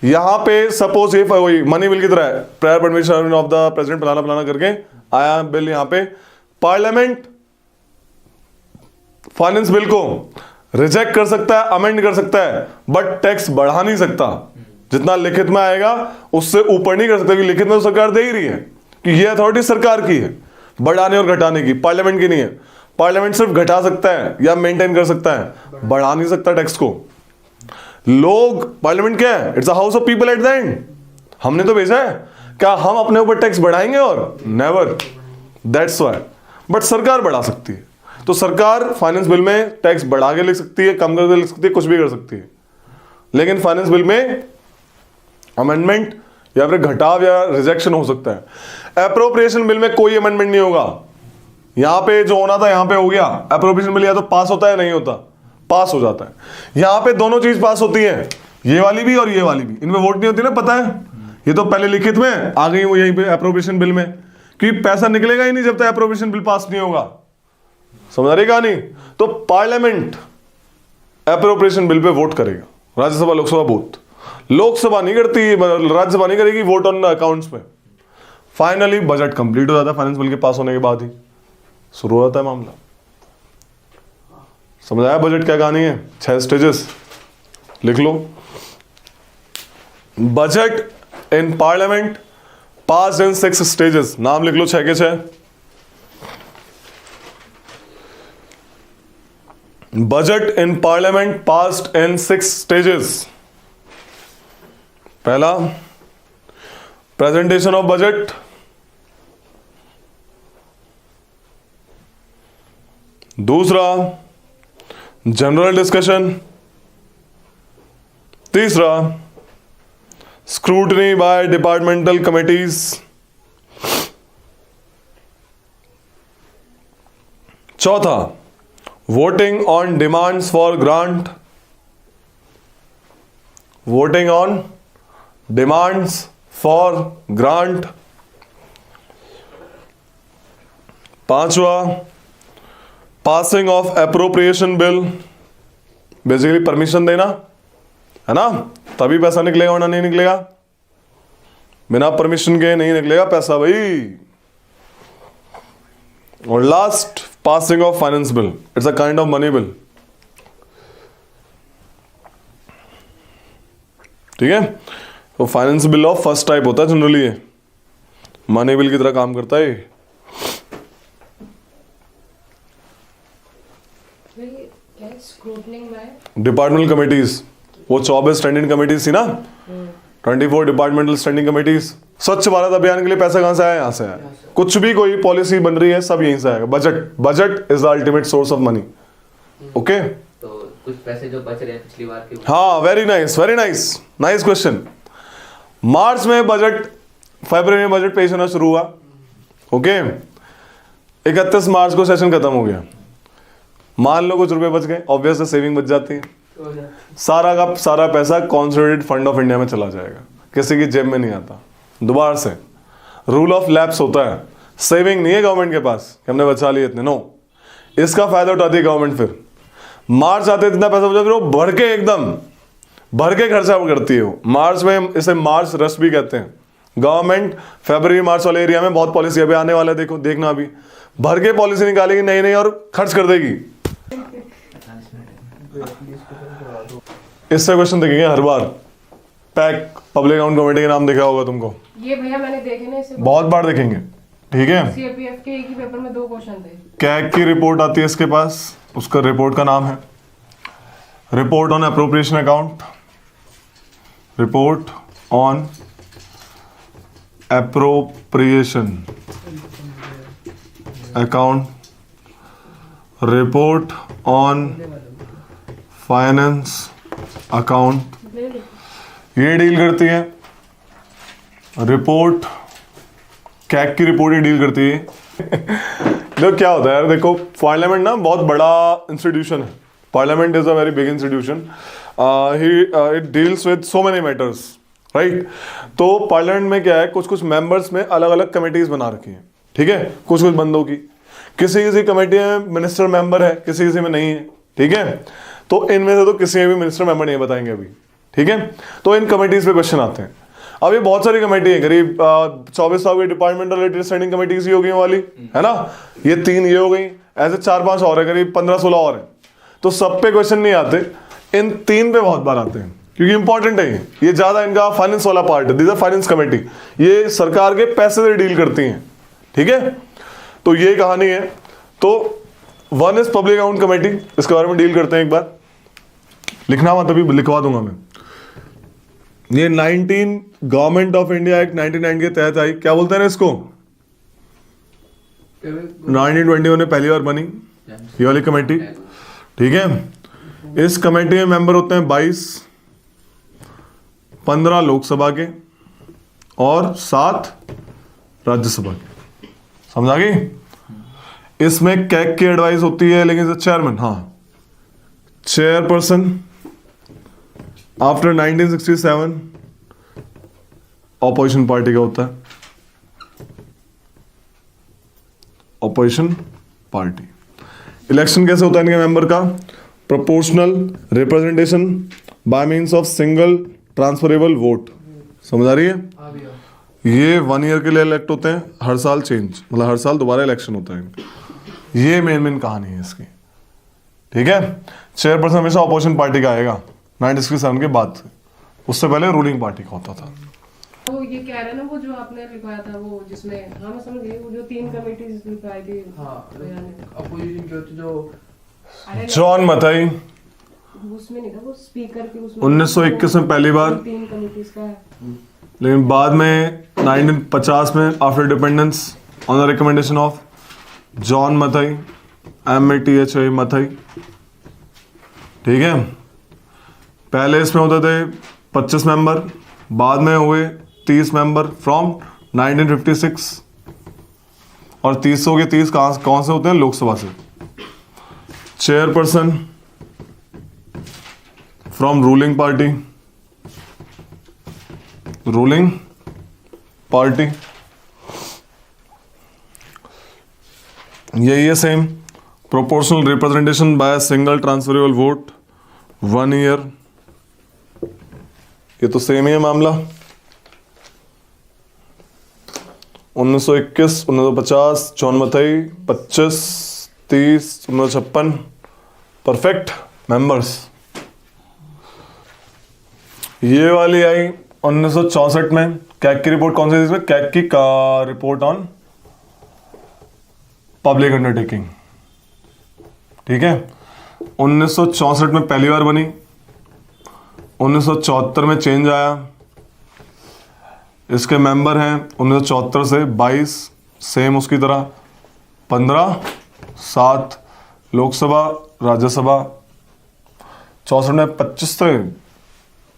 यहां पे सपोज ये वही मनी बिल की तरह है, prior permission of the president फलाना करके आया बिल। यहां पे पार्लियामेंट फाइनेंस बिल को रिजेक्ट कर सकता है, अमेंड कर सकता है, बट टैक्स बढ़ा नहीं सकता। जितना लिखित में आएगा उससे ऊपर नहीं कर सकता, क्योंकि लिखित में तो सरकार दे ही रही है कि ये अथॉरिटी सरकार की है बढ़ाने और घटाने की, पार्लियामेंट की नहीं है। पार्लियामेंट सिर्फ घटा सकता है या मेंटेन कर सकता है, बढ़ा नहीं सकता टैक्स को। लोग, पार्लियामेंट क्या है? It's a house of people at the end. हमने तो भेजा है, क्या हम अपने ऊपर टैक्स बढ़ाएंगे? और नेवर। That's why. बट सरकार बढ़ा सकती है। तो सरकार फाइनेंस बिल में टैक्स बढ़ा के लिख सकती है, कम करके लिख सकती है, कुछ भी कर सकती है। लेकिन फाइनेंस बिल में अमेंडमेंट या फिर घटाव या रिजेक्शन हो सकता है। अप्रोप्रिएशन बिल में कोई अमेंडमेंट नहीं होगा। यहां पे जो होना था यहां पे हो गया। अप्रोप्रिएशन बिल या तो पास होता है, नहीं होता, पास हो जाता है। यहां पे दोनों चीज पास होती है, ये वाली भी और ये वाली भी। इनमें वोट नहीं होती ना, पता है। ये तो पहले लिखित में आ गई वो यहीं पे अप्रोप्रिएशन बिल में, क्योंकि पैसा निकलेगा ही नहीं जब तक अप्रोप्रिएशन बिल पास नहीं होगा। समझ आ रही कहानी? तो parliament appropriation bill pay vote करेगा। राज्यसभा लोकसभा बोथ। लोकसभा नहीं करती, राज्यसभा नहीं करेगी वोट ऑन अकाउंट्स पे। फाइनली बजट कंप्लीट हो जाता है फाइनेंस बिल के पास होने के बाद ही शुरू हो जाता है मामला। समझ आया बजट क्या कहानी है? 6 स्टेजेस लिख लो। Budget in parliament pass in 6 stages. नाम लिख लो 6 के 6। Budget in parliament passed in 6 stages. पहला, प्रेजेंटेशन ऑफ बजट। दूसरा, जनरल डिस्कशन। तीसरा, स्क्रूटनी बाय डिपार्टमेंटल कमिटीज। चौथा, voting on demands for grant. Voting on demands for grant. पांचवा, passing of appropriation bill, basically permission देना, है ना, तभी पैसा निकलेगा वरना नहीं निकलेगा, बिना परमिशन के नहीं निकलेगा पैसा भाई। और last, passing of finance bill, it's a kind of money bill. ठीक है, तो finance bill of first type होता है जनरली, ये मनी बिल की तरह काम करता है। क्या स्क्रूटनिंग बाय डिपार्टमेंटल कमिटीज, वो 24 स्टैंडिंग कमिटीज थी ना, 24 डिपार्टमेंटल स्टैंडिंग कमिटीज। स्वच्छ भारत अभियान के लिए पैसा कहां से आया? यहाँ से आया। कुछ भी कोई पॉलिसी बन रही है सब यहीं से आएगा। Budget is the ultimate source of money. Okay, तो कुछ पैसे जो बच रहे हैं पिछली बार के, हाँ, very nice, very nice, nice question. March में बजट, फरवरी में बजट पेश होना शुरू हुआ। ओके, 31 मार्च को सेशन खत्म हो गया। मान लो कुछ रुपए बच गए, ऑब्वियसली सेविंग बच जाती है, सारा का सारा पैसा कॉन्सोलिडेटेड फंड ऑफ इंडिया में चला जाएगा, किसी की जेब में नहीं आता। दोबारा से रूल ऑफ लैप्स होता है, सेविंग नहीं है गवर्नमेंट के पास कि हमने बचा लिए इतने, नो, इसका फायदा उठाती है गवर्नमेंट। फिर मार्च आते इतना पैसा बचा, फिर वो भर के एकदम भर के खर्चा करती है वो। मार्च में इसे मार्च रश भी कहते हैं। गवर्नमेंट फरवरी मार्च वाले एरिया में बहुत पॉलिसी अभी आने वाला है, देखो देखना, अभी भर के पॉलिसी निकालेगी नई नई और खर्च कर देगी। इससे क्वेश्चन देखेंगे हर बार। पैक पब्लिक अकाउंट कमेटी के नाम देखा होगा तुमको, ये भैया मैंने देखे ना, इससे बहुत बार देखेंगे। ठीक है, सीएपीएफ के एक ही पेपर में 2 क्वेश्चन थे। कैग की रिपोर्ट आती है इसके पास, उसका रिपोर्ट का नाम है report on appropriation account, report on appropriation account, report on finance account, ये डील करती है। रिपोर्ट, कैग की रिपोर्ट ही डील करती है। देखो क्या होता है यार, देखो पार्लियामेंट ना बहुत बड़ा इंस्टीट्यूशन है। Parliament is a very big institution, it deals with so many matters, right. तो पार्लियामेंट में क्या है, कुछ कुछ मेंबर्स में अलग अलग कमेटीज बना रखी हैं, ठीक है, कुछ कुछ बंदों की। किसी किसी कमेटी में मिनिस्टर मेंबर है, किसी किसी में नहीं है, ठीक है। तो इनमें से तो किसी में भी मिनिस्टर मेंबर नहीं बताएंगे अभी, ठीक है। तो इन कमेटीज पे क्वेश्चन आते हैं। अब ये बहुत सारी कमेटी है, करीब 24 साल की डिपार्टमेंटल रिलेटेड स्टैंडिंग कमेटीज ही हो गई वाली, है ना, ये 3 ये हो गई, ऐसे 4-5 और है, करीब 15-16 और है। तो सब पे क्वेश्चन नहीं आते, इन 3 पे बहुत बार आते हैं क्योंकि इंपॉर्टेंट है ये ज्यादा, इनका फाइनेंस वाला पार्ट है। दिस इज फाइनेंस कमेटी, ये सरकार के पैसे से डील करती हैं, ठीक है। तो ये कहानी है। तो 1 इज पब्लिक अकाउंट कमेटी, इसके बारे में डील करते हैं एक बार। लिखना हुआ तभी लिखवा दूंगा मैं। ये 19 गवर्नमेंट ऑफ इंडिया एक्ट 1990 के तहत आई। क्या बोलते हैं ना इसको, 1921 में पहली बार बनी ये वाली कमेटी, ठीक है। इस कमेटी में मेंबर होते हैं 22, 15 लोकसभा के और 7 राज्यसभा के। समझा गई? इसमें कैग की एडवाइस होती है, लेकिन चेयरमैन, हाँ, चेयरपर्सन आफ्टर 1967 ऑपोजिशन पार्टी का होता है, ऑपोजिशन पार्टी। इलेक्शन कैसे होता है इनके मेंबर का? Proportional representation by means of single transferable vote. समझ आ रही है? ये 1 ईयर के लिए इलेक्ट होते हैं, हर साल चेंज, मतलब हर साल दोबारा इलेक्शन होता है इनका। ये मेन कहानी है इसकी, ठीक है। चेयरपर्सन हमेशा ऑपोजिशन पार्टी का आएगा 1967 के बाद, उससे पहले रूलिंग पार्टी का होता था। वो ये कह रहे हैं ना, वो जो आपने लिखवाया था, वो जिसमें, हाँ मैं समझ गई, वो जो 3 कमेटीज लिखवाई थी। हाँ, अपोजिशन के होते जो जॉन मथाई, उसमें नहीं था, वो स्पीकर की, उसमें 1921 में पहली बार, 3 कमेटीज का है। लेकिन बाद में 1950 में after independence on the recommendation of John Mathai, MATHI Mathai, ठीक है। पहले इसमें होते थे 25 मेंबर, बाद में हुए 30 मेंबर फ्रॉम 1956, और 300 के 30 कौन से होते हैं? लोकसभा से। Chairperson from ruling party, ruling party, यही है same. Proportional representation by single transferable vote 1 year, ये तो सेम ही है मामला। 1921, 1950, जॉन मथई, 25, 30, 1956, परफेक्ट मेंबर्स। ये वाली आई 1964 में। कैग की रिपोर्ट कौन सी थी इसमें? कैग की रिपोर्ट ऑन पब्लिक अंडरटेकिंग, ठीक है। 1964 में पहली बार बनी, 1974 में चेंज आया। इसके मेंबर हैं 1974 से 22, सेम उसकी तरह 15, 7 लोकसभा राज्यसभा। 64 में 25 थे,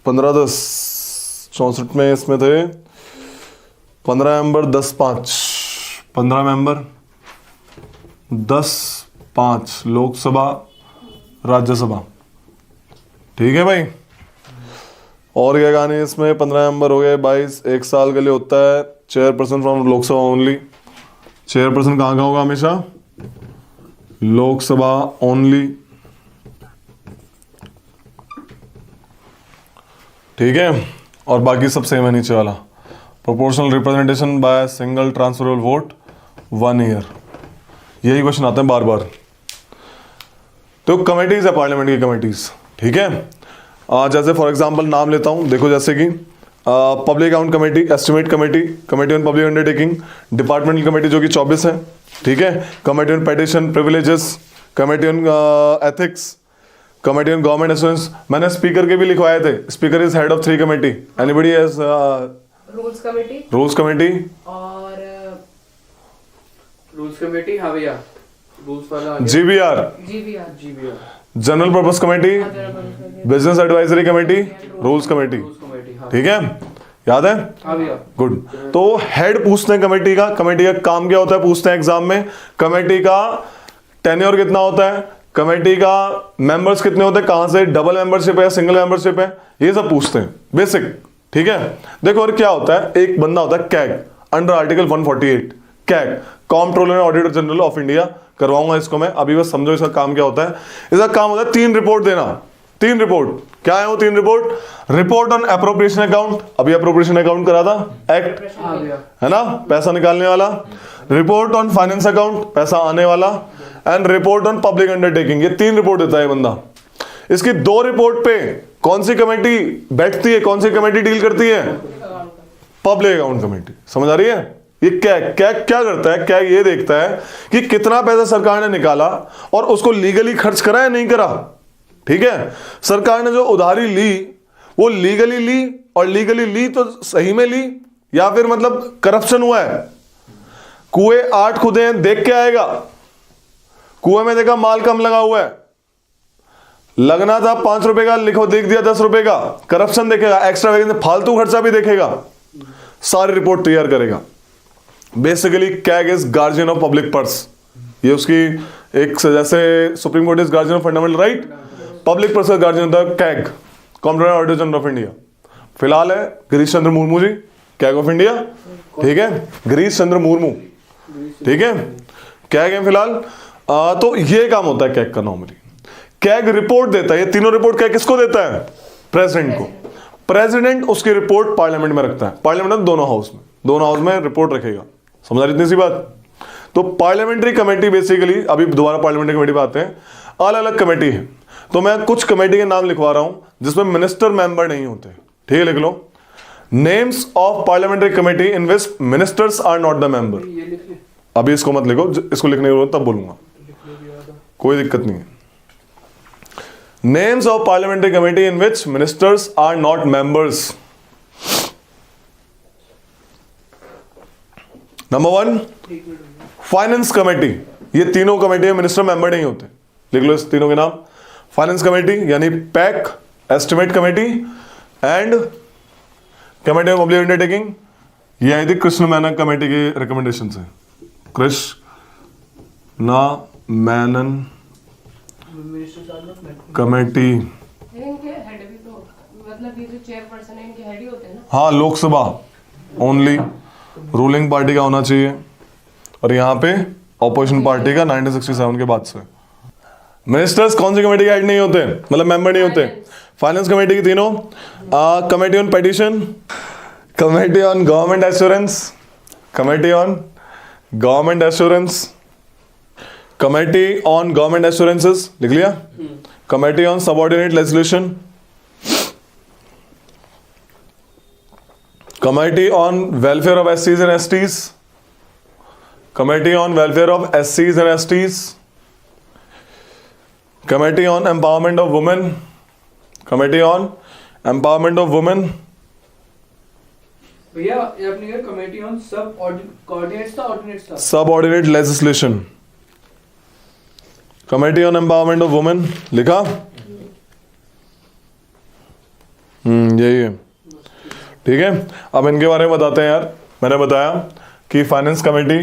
15, 10, 64 में इसमें थे 15 मेंबर, 10, 5, 15 मेंबर, 10, 5 लोकसभा राज्यसभा, ठीक है भाई। और क्या कहानी इसमें? 15 मेंबर हो गए, 22, 1 साल के लिए होता है। Chairperson from Lok Sabha only. Chairperson कहाँ का होगा? हमेशा लोकसभा ओनली, ठीक है। और बाकी सब सेम है नीचे वाला। Proportional representation by single transferable vote 1 year. यही क्वेश्चन आता है बार बार। तो कमेटीज है पार्लियामेंट की कमेटीज, ठीक है। जैसे फॉर एग्जांपल नाम लेता हूं, देखो जैसे कि public account committee, estimate committee, committee on public undertaking, departmental committee जो कि 24 है, ठीक है। Committee on petition privileges, committee on ethics, committee on government assurance. मैंने स्पीकर के भी लिखवाए थे। Speaker is head of 3 committee. Anybody has rules committee rules committee और रूल्स कमेटी, हाँ भैया, रूल्स वाला GBR, GBR, general purpose committee, business advisory committee, rules committee, rules committee, हाँ ठीक है। याद है? हाँ भैया। गुड। तो हेड पूछते हैं कमेटी का। कमेटी का काम क्या होता है पूछते हैं एग्जाम में। कमेटी का टेन्योर कितना होता है, कमेटी का मेंबर्स कितने होते हैं, कहां से डबल मेंबरशिप है या सिंगल मेंबरशिप है, ये सब पूछते हैं बेसिक, ठीक है। देखो और क्या होता है, एक बंदा होता है CAG under article 148, CAG controller and auditor general of India. करवाऊंगा इसको मैं, अभी बस समझो इसका काम क्या होता है। इसका काम होता है 3 रिपोर्ट देना। 3 रिपोर्ट क्या है वो 3 report? Report on appropriation account, अभी अप्रोप्रिएशन अकाउंट करा था एक्ट, हाँ भैया, है ना, पैसा निकालने वाला। रिपोर्ट ऑन फाइनेंस अकाउंट, पैसा आने वाला। And report on public undertaking, ये 3 रिपोर्ट देता है बंदा। इसकी 2 रिपोर्ट पे कौन सी कमेटी बैठती है, कौन सी कमेटी डील करती है? Public account committee. समझ आ रही है? ये क्या करता है? क्या ये देखता है कि कितना पैसा सरकार ने निकाला और उसको लीगली खर्च करा या नहीं करा, ठीक है। सरकार ने जो उधारी ली वो लीगली ली, और लीगली ली तो सही में ली या फिर मतलब करप्शन हुआ है। कुएं 8 खुदे हैं, देख के आएगा। कुएं में देखा माल कम लगा हुआ है, लगना था 5 रुपए का, लिखो देख दिया 10 रुपए का। करप्शन देखेगा, एक्स्ट्रा वैकेंसी, फालतू खर्चा भी देखेगा, सारी रिपोर्ट तैयार करेगा। Basically CAG is guardian of public purse. ये उसकी एक, जैसे supreme court is guardian of fundamental right, public purse का गार्जियन होता है CAG, controller auditor general of India. फिलहाल है Girish Chandra Murmu ji, CAG of India, ठीक है। गिरीश चंद्र मुर्मू, ठीक है, कैग है फिलहाल। तो ये काम होता है कैग का नॉर्मली। कैग रिपोर्ट देता है, ये तीनों रिपोर्ट कैग किसको देता है? प्रेसिडेंट को। प्रेसिडेंट उसकी रिपोर्ट पार्लियामेंट में रखता है। पार्लियामेंट में दोनों हाउस में रिपोर्ट रखेगा। समझा इतनी सी बात? तो पार्लियामेंट्री कमेटी बेसिकली, अभी दोबारा पार्लियामेंट्री कमेटी पे आते हैं, अलग अलग कमेटी है। तो मैं कुछ कमेटी के नाम लिखवा रहा हूं जिसमें मिनिस्टर मेंबर नहीं होते, ठीक है, लिख लो। Names of parliamentary committee in which ministers are not the member. ये लिख ले, अभी इसको मत लिखो, इसको लिखने के तब बोलूंगा, कोई दिक्कत नहीं है। Names of parliamentary committee in which ministers are not members. Number 1 finance committee. ये तीनों कमेटी में मिनिस्टर मेंबर नहीं होते, लिख लो इस तीनों के नाम। फाइनेंस कमेटी यानी pack, estimate committee and committee of public undertaking. ये आई थी कृष्ण मेनन कमेटी की रिकमेंडेशन से, कृष्ण मेनन कमेटी। हेड भी तो मतलब ये जो चेयरपर्सन है इनके हेड ही होते हैं ना? हाँ, लोकसभा ओनली रूलिंग पार्टी का होना चाहिए, और यहाँ पे ऑपोजिशन पार्टी का 1967 के बाद से। मिनिस्टर्स कौन सी कमेटी के हेड नहीं होते, मतलब मेंबर नहीं होते? फाइनेंस कमेटी की तीनों, committee on petition, committee on government assurance, committee on government assurance, committee on government assurances, लिख लिया? Committee on subordinate legislation, committee on welfare of एससीज and STs, committee on welfare of एससीज and STs, committee on empowerment of women, committee on empowerment of women, भैया ये अपनी committee on सब coordinates था, ordinates था, subordinate legislation, committee on empowerment of women, लिखा? यही है, ठीक है। अब इनके बारे में बताते हैं यार। मैंने बताया कि फाइनेंस कमेटी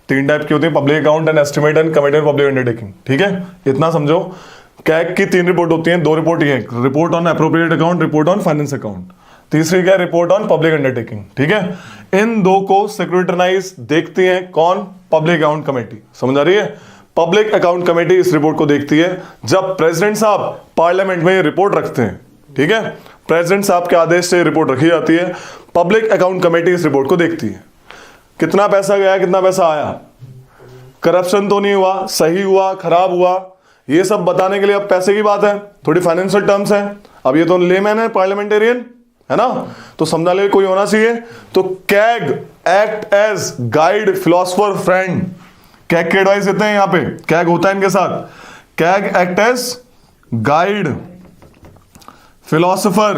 3 टाइप की होती है, public account and estimate and committee on public undertaking, ठीक है, इतना समझो। कैग की 3 रिपोर्ट होती हैं, 2 रिपोर्ट ये, report on appropriate account, report on finance account, तीसरी क्या, रिपोर्ट ऑन पब्लिक अंडरटेकिंग, ठीक है। इन 2 को सेक्रेटराइज देखती है कौन, पब्लिक अकाउंट कमेटी, समझ आ रही है? पब्लिक अकाउंट कमेटी इस रिपोर्ट को देखती है जब प्रेसिडेंट साहब पार्लियामेंट में ये रिपोर्ट रखते हैं, ठीक है, प्रेसिडेंट साहब के आदेश से रिपोर्ट रखी जाती है, पब्लिक अकाउंट कमेटी इस रिपोर्ट को देखती है। कितना पैसा गया, कितना पैसा आया, करप्शन तो नहीं हुआ, सही हुआ, खराब हुआ, ये सब बताने के लिए अब पैसे की बात है, थोड़ी फाइनेंशियल टर्म्स है। अब ये तो लेमैन है, पार्लियामेंटेरियन है ना, तो समझा ले कोई होना चाहिए। तो CAG act as guide, philosopher, friend, CAG के एडवाइस देते हैं यहाँ पे, कैग होता है इनके साथ। CAG act as guide, philosopher,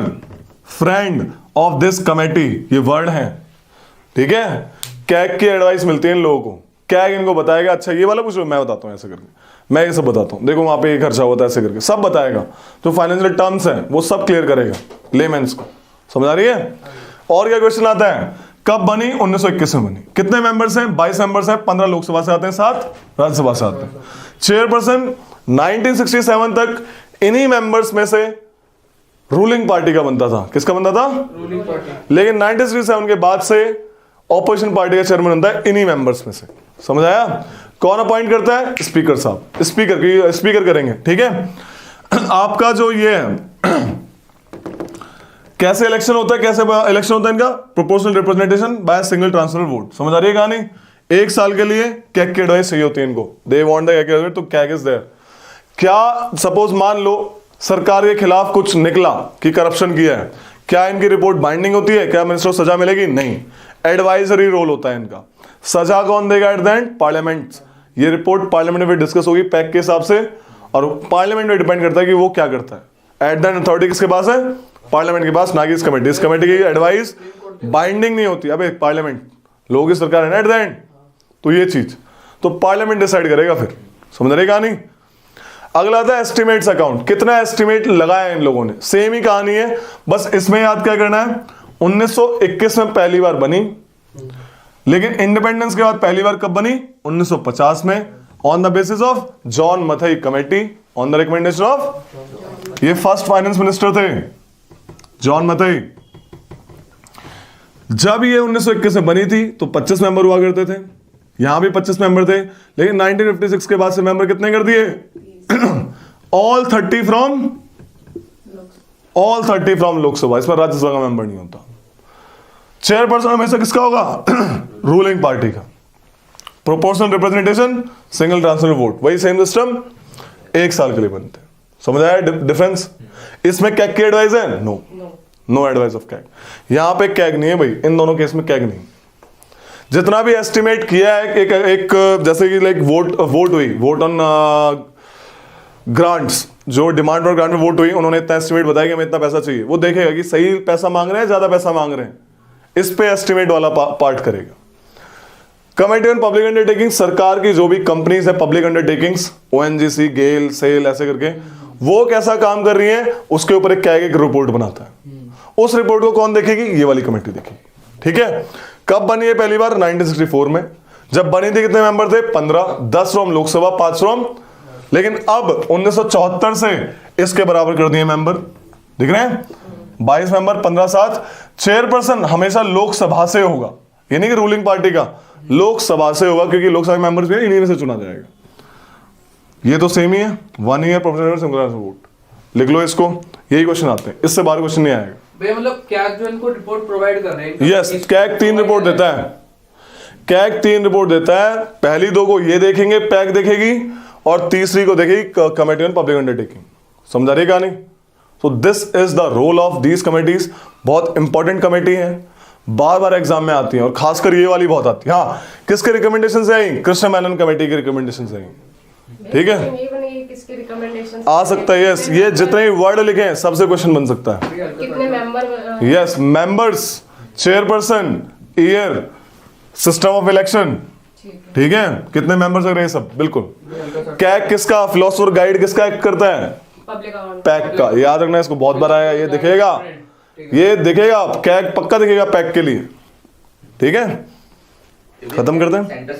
friend of this committee, ये वर्ड है, ठीक है। कैग की एडवाइस मिलती है इन लोगों को, कैग इनको बताएगा, अच्छा ये वाला पूछ लो, मैं बताता हूँ ऐसे करके, मैं ये सब बताता हूँ, देखो वहां पे ये खर्चा होता है ऐसे करके, सब बताएगा। जो फाइनेंशियल टर्म्स हैं वो सब क्लियर करेगा लेमेंस को, समझ आ रही है? और क्या क्वेश्चन आता है, कब बनी, 1921 में बनी, कितने मेंबर्स हैं, 22 मेंबर्स हैं, 15 लोकसभा से आते हैं, 7 राज्यसभा से आते हैं। चेयरपर्सन 1967 तक इन्हीं मेंबर्स में से रूलिंग पार्टी का बनता था, किसका बनता था, रूलिंग पार्टी। लेकिन 1967 के बाद से ऑपोजिशन पार्टी का चेयरमैन बनता है इन्हीं मेंबर्स में से, समझ आया? कौन अपॉइंट करता है, स्पीकर साहब, स्पीकर करेंगे, ठीक है। आपका जो ये है कैसे इलेक्शन होता है, कैसे इलेक्शन होता है इनका, proportional representation by single transfer vote, समझ आ रही है कहानी? 1 साल के लिए कैग की एडवाइस चाहिए होती है इनको, they want the CAG advice, तो कैग इज देयर। क्या सपोज मान लो सरकार के खिलाफ कुछ निकला कि करप्शन किया है, क्या इनकी रिपोर्ट बाइंडिंग होती है, क्या मिनिस्टर को सजा मिलेगी? नहीं, एडवाइजरी रोल होता है इनका। सजा कौन देगा एट द एंड, पार्लियामेंट। ये रिपोर्ट पार्लियामेंट में डिस्कस होगी पैक के हिसाब से, और पार्लियामेंट में डिपेंड करता है कि वो क्या करता है। एट द एंड अथॉरिटी किसके पास है, पार्लियामेंट के पास, ना कि इस कमेटी। इस कमेटी की एडवाइस बाइंडिंग नहीं होती, अबे पार्लियामेंट, लोगों की सरकार है ना एट द एंड, तो ये चीज तो पार्लियामेंट डिसाइड करेगा फिर, समझ रहे कहानी? अगला था एस्टिमेट्स अकाउंट, कितना एस्टिमेट लगाया इन लोगों ने, सेम ही कहानी है, बस इसमें याद क्या करना है, 1921 में पहली बार बनी, लेकिन इंडिपेंडेंस के बाद पहली बार कब बनी, 1950 में, on the basis of John Mathai committee, on the recommendation of, ये फर्स्ट फाइनेंस मिनिस्टर थे जॉन मथई। जब ये 1921 में बनी थी तो 25 मेंबर हुआ करते थे, यहां भी 25 मेंबर थे, लेकिन 1956 के बाद से मेंबर कितने कर दिए, ऑल 30 फ्रॉम लोकसभा, इसमें राज्यसभा का मेंबर नहीं होता। चेयरपर्सन हमेशा किसका होगा, रूलिंग पार्टी का। Proportional representation, single transfer vote, वही सेम सिस्टम, 1 साल के लिए बनते हैं, समझ आया डिफरेंस? इसमें कैग की एडवाइस है, नो एडवाइस ऑफ कैग। यहां पे कैग नहीं है भाई, इन दोनों केस में कैग नहीं। जितना भी एस्टिमेट किया है, एक जैसे कि लाइक वोट हुई, वोट ऑन ग्रांट्स, जो डिमांड और ग्रांट में वोट हुई, उन्होंने इतना एस्टिमेट बताया कि हमें इतना पैसा चाहिए, वो देखेगा कि सही पैसा मांग रहे हैं, ज्यादा पैसा मांग रहे हैं, इस पे एस्टिमेट वाला पार्ट करेगा। कमेटी ऑन पब्लिक अंडरटेकिंग, सरकार की जो भी कंपनीज है पब्लिक अंडरटेकिंग्स, ओएनजीसी, गेल, सेल, ऐसे करके, वो कैसा काम कर रही है, उसके ऊपर एक कैग एक रिपोर्ट बनाता है। उस रिपोर्ट को कौन देखेगी, ये वाली कमेटी देखेगी, ठीक है। कब बनी है पहली बार, 1964 में। जब बनी थी कितने मेंबर थे, 15, 10 फ्रॉम लोकसभा, 5 फ्रॉम, लेकिन अब 1974 से इसके बराबर कर दिए मेंबर, दिख रहे हैं। 22 मेंबर 15/7। चेयरपर्सन हमेशा लोकसभा से होगा, ये नहीं कि रूलिंग पार्टी का, लोकसभा से होगा, क्योंकि लोकसभा मेंबर्स भी इन्हीं में से चुना जाएगा। ये तो सेम ही है, 1 ईयर प्रोपोर्शनल सिंगुलर वोट। लिख लो इसको, यही क्वेश्चन आते हैं, इससे बाहर क्वेश्चन नहीं आएगा। भैया मतलब कैग जो इनको रिपोर्ट प्रोवाइड कर रहे हैं, यस, कैग 3 रिपोर्ट देता है, कैग 3 रिपोर्ट देता है। पहली 2 को ये देखेंगे, पैक देखेगी, और तीसरी को देखेगी कमेटी ऑन पब्लिक अंडरटेकिंग। समझा रही कहानी? So this is the role of these committees. बहुत इंपॉर्टेंट कमेटी है, बार बार एग्जाम में आती है, और खासकर ये वाली बहुत आती है। हाँ, किसके रिकमेंडेशन से आई? कृष्ण मेनन कमेटी के रिकमेंडेशन से आई। ठीक है, ये बनेगी किसके रिकमेंडेशन आ सकता है। यस, ये जितने भी वर्ड लिखे हैं सबसे क्वेश्चन बन सकता है। कितने member? Yes, members, chairperson, year, system of election, ठीक है, कितने मेंबर्स लग रहे हैं सब, बिल्कुल। कैग किसका, फिलोसोफर गाइड किसका एक्ट करता है? पब्लिक अकाउंट पैक का। याद रखना, इसको बहुत बार आया, ये दिखेगा, ये दिखेगा, कैग पक्का दिखेगा पैक के लिए। ठीक है, खत्म करते हैं। सेंटर से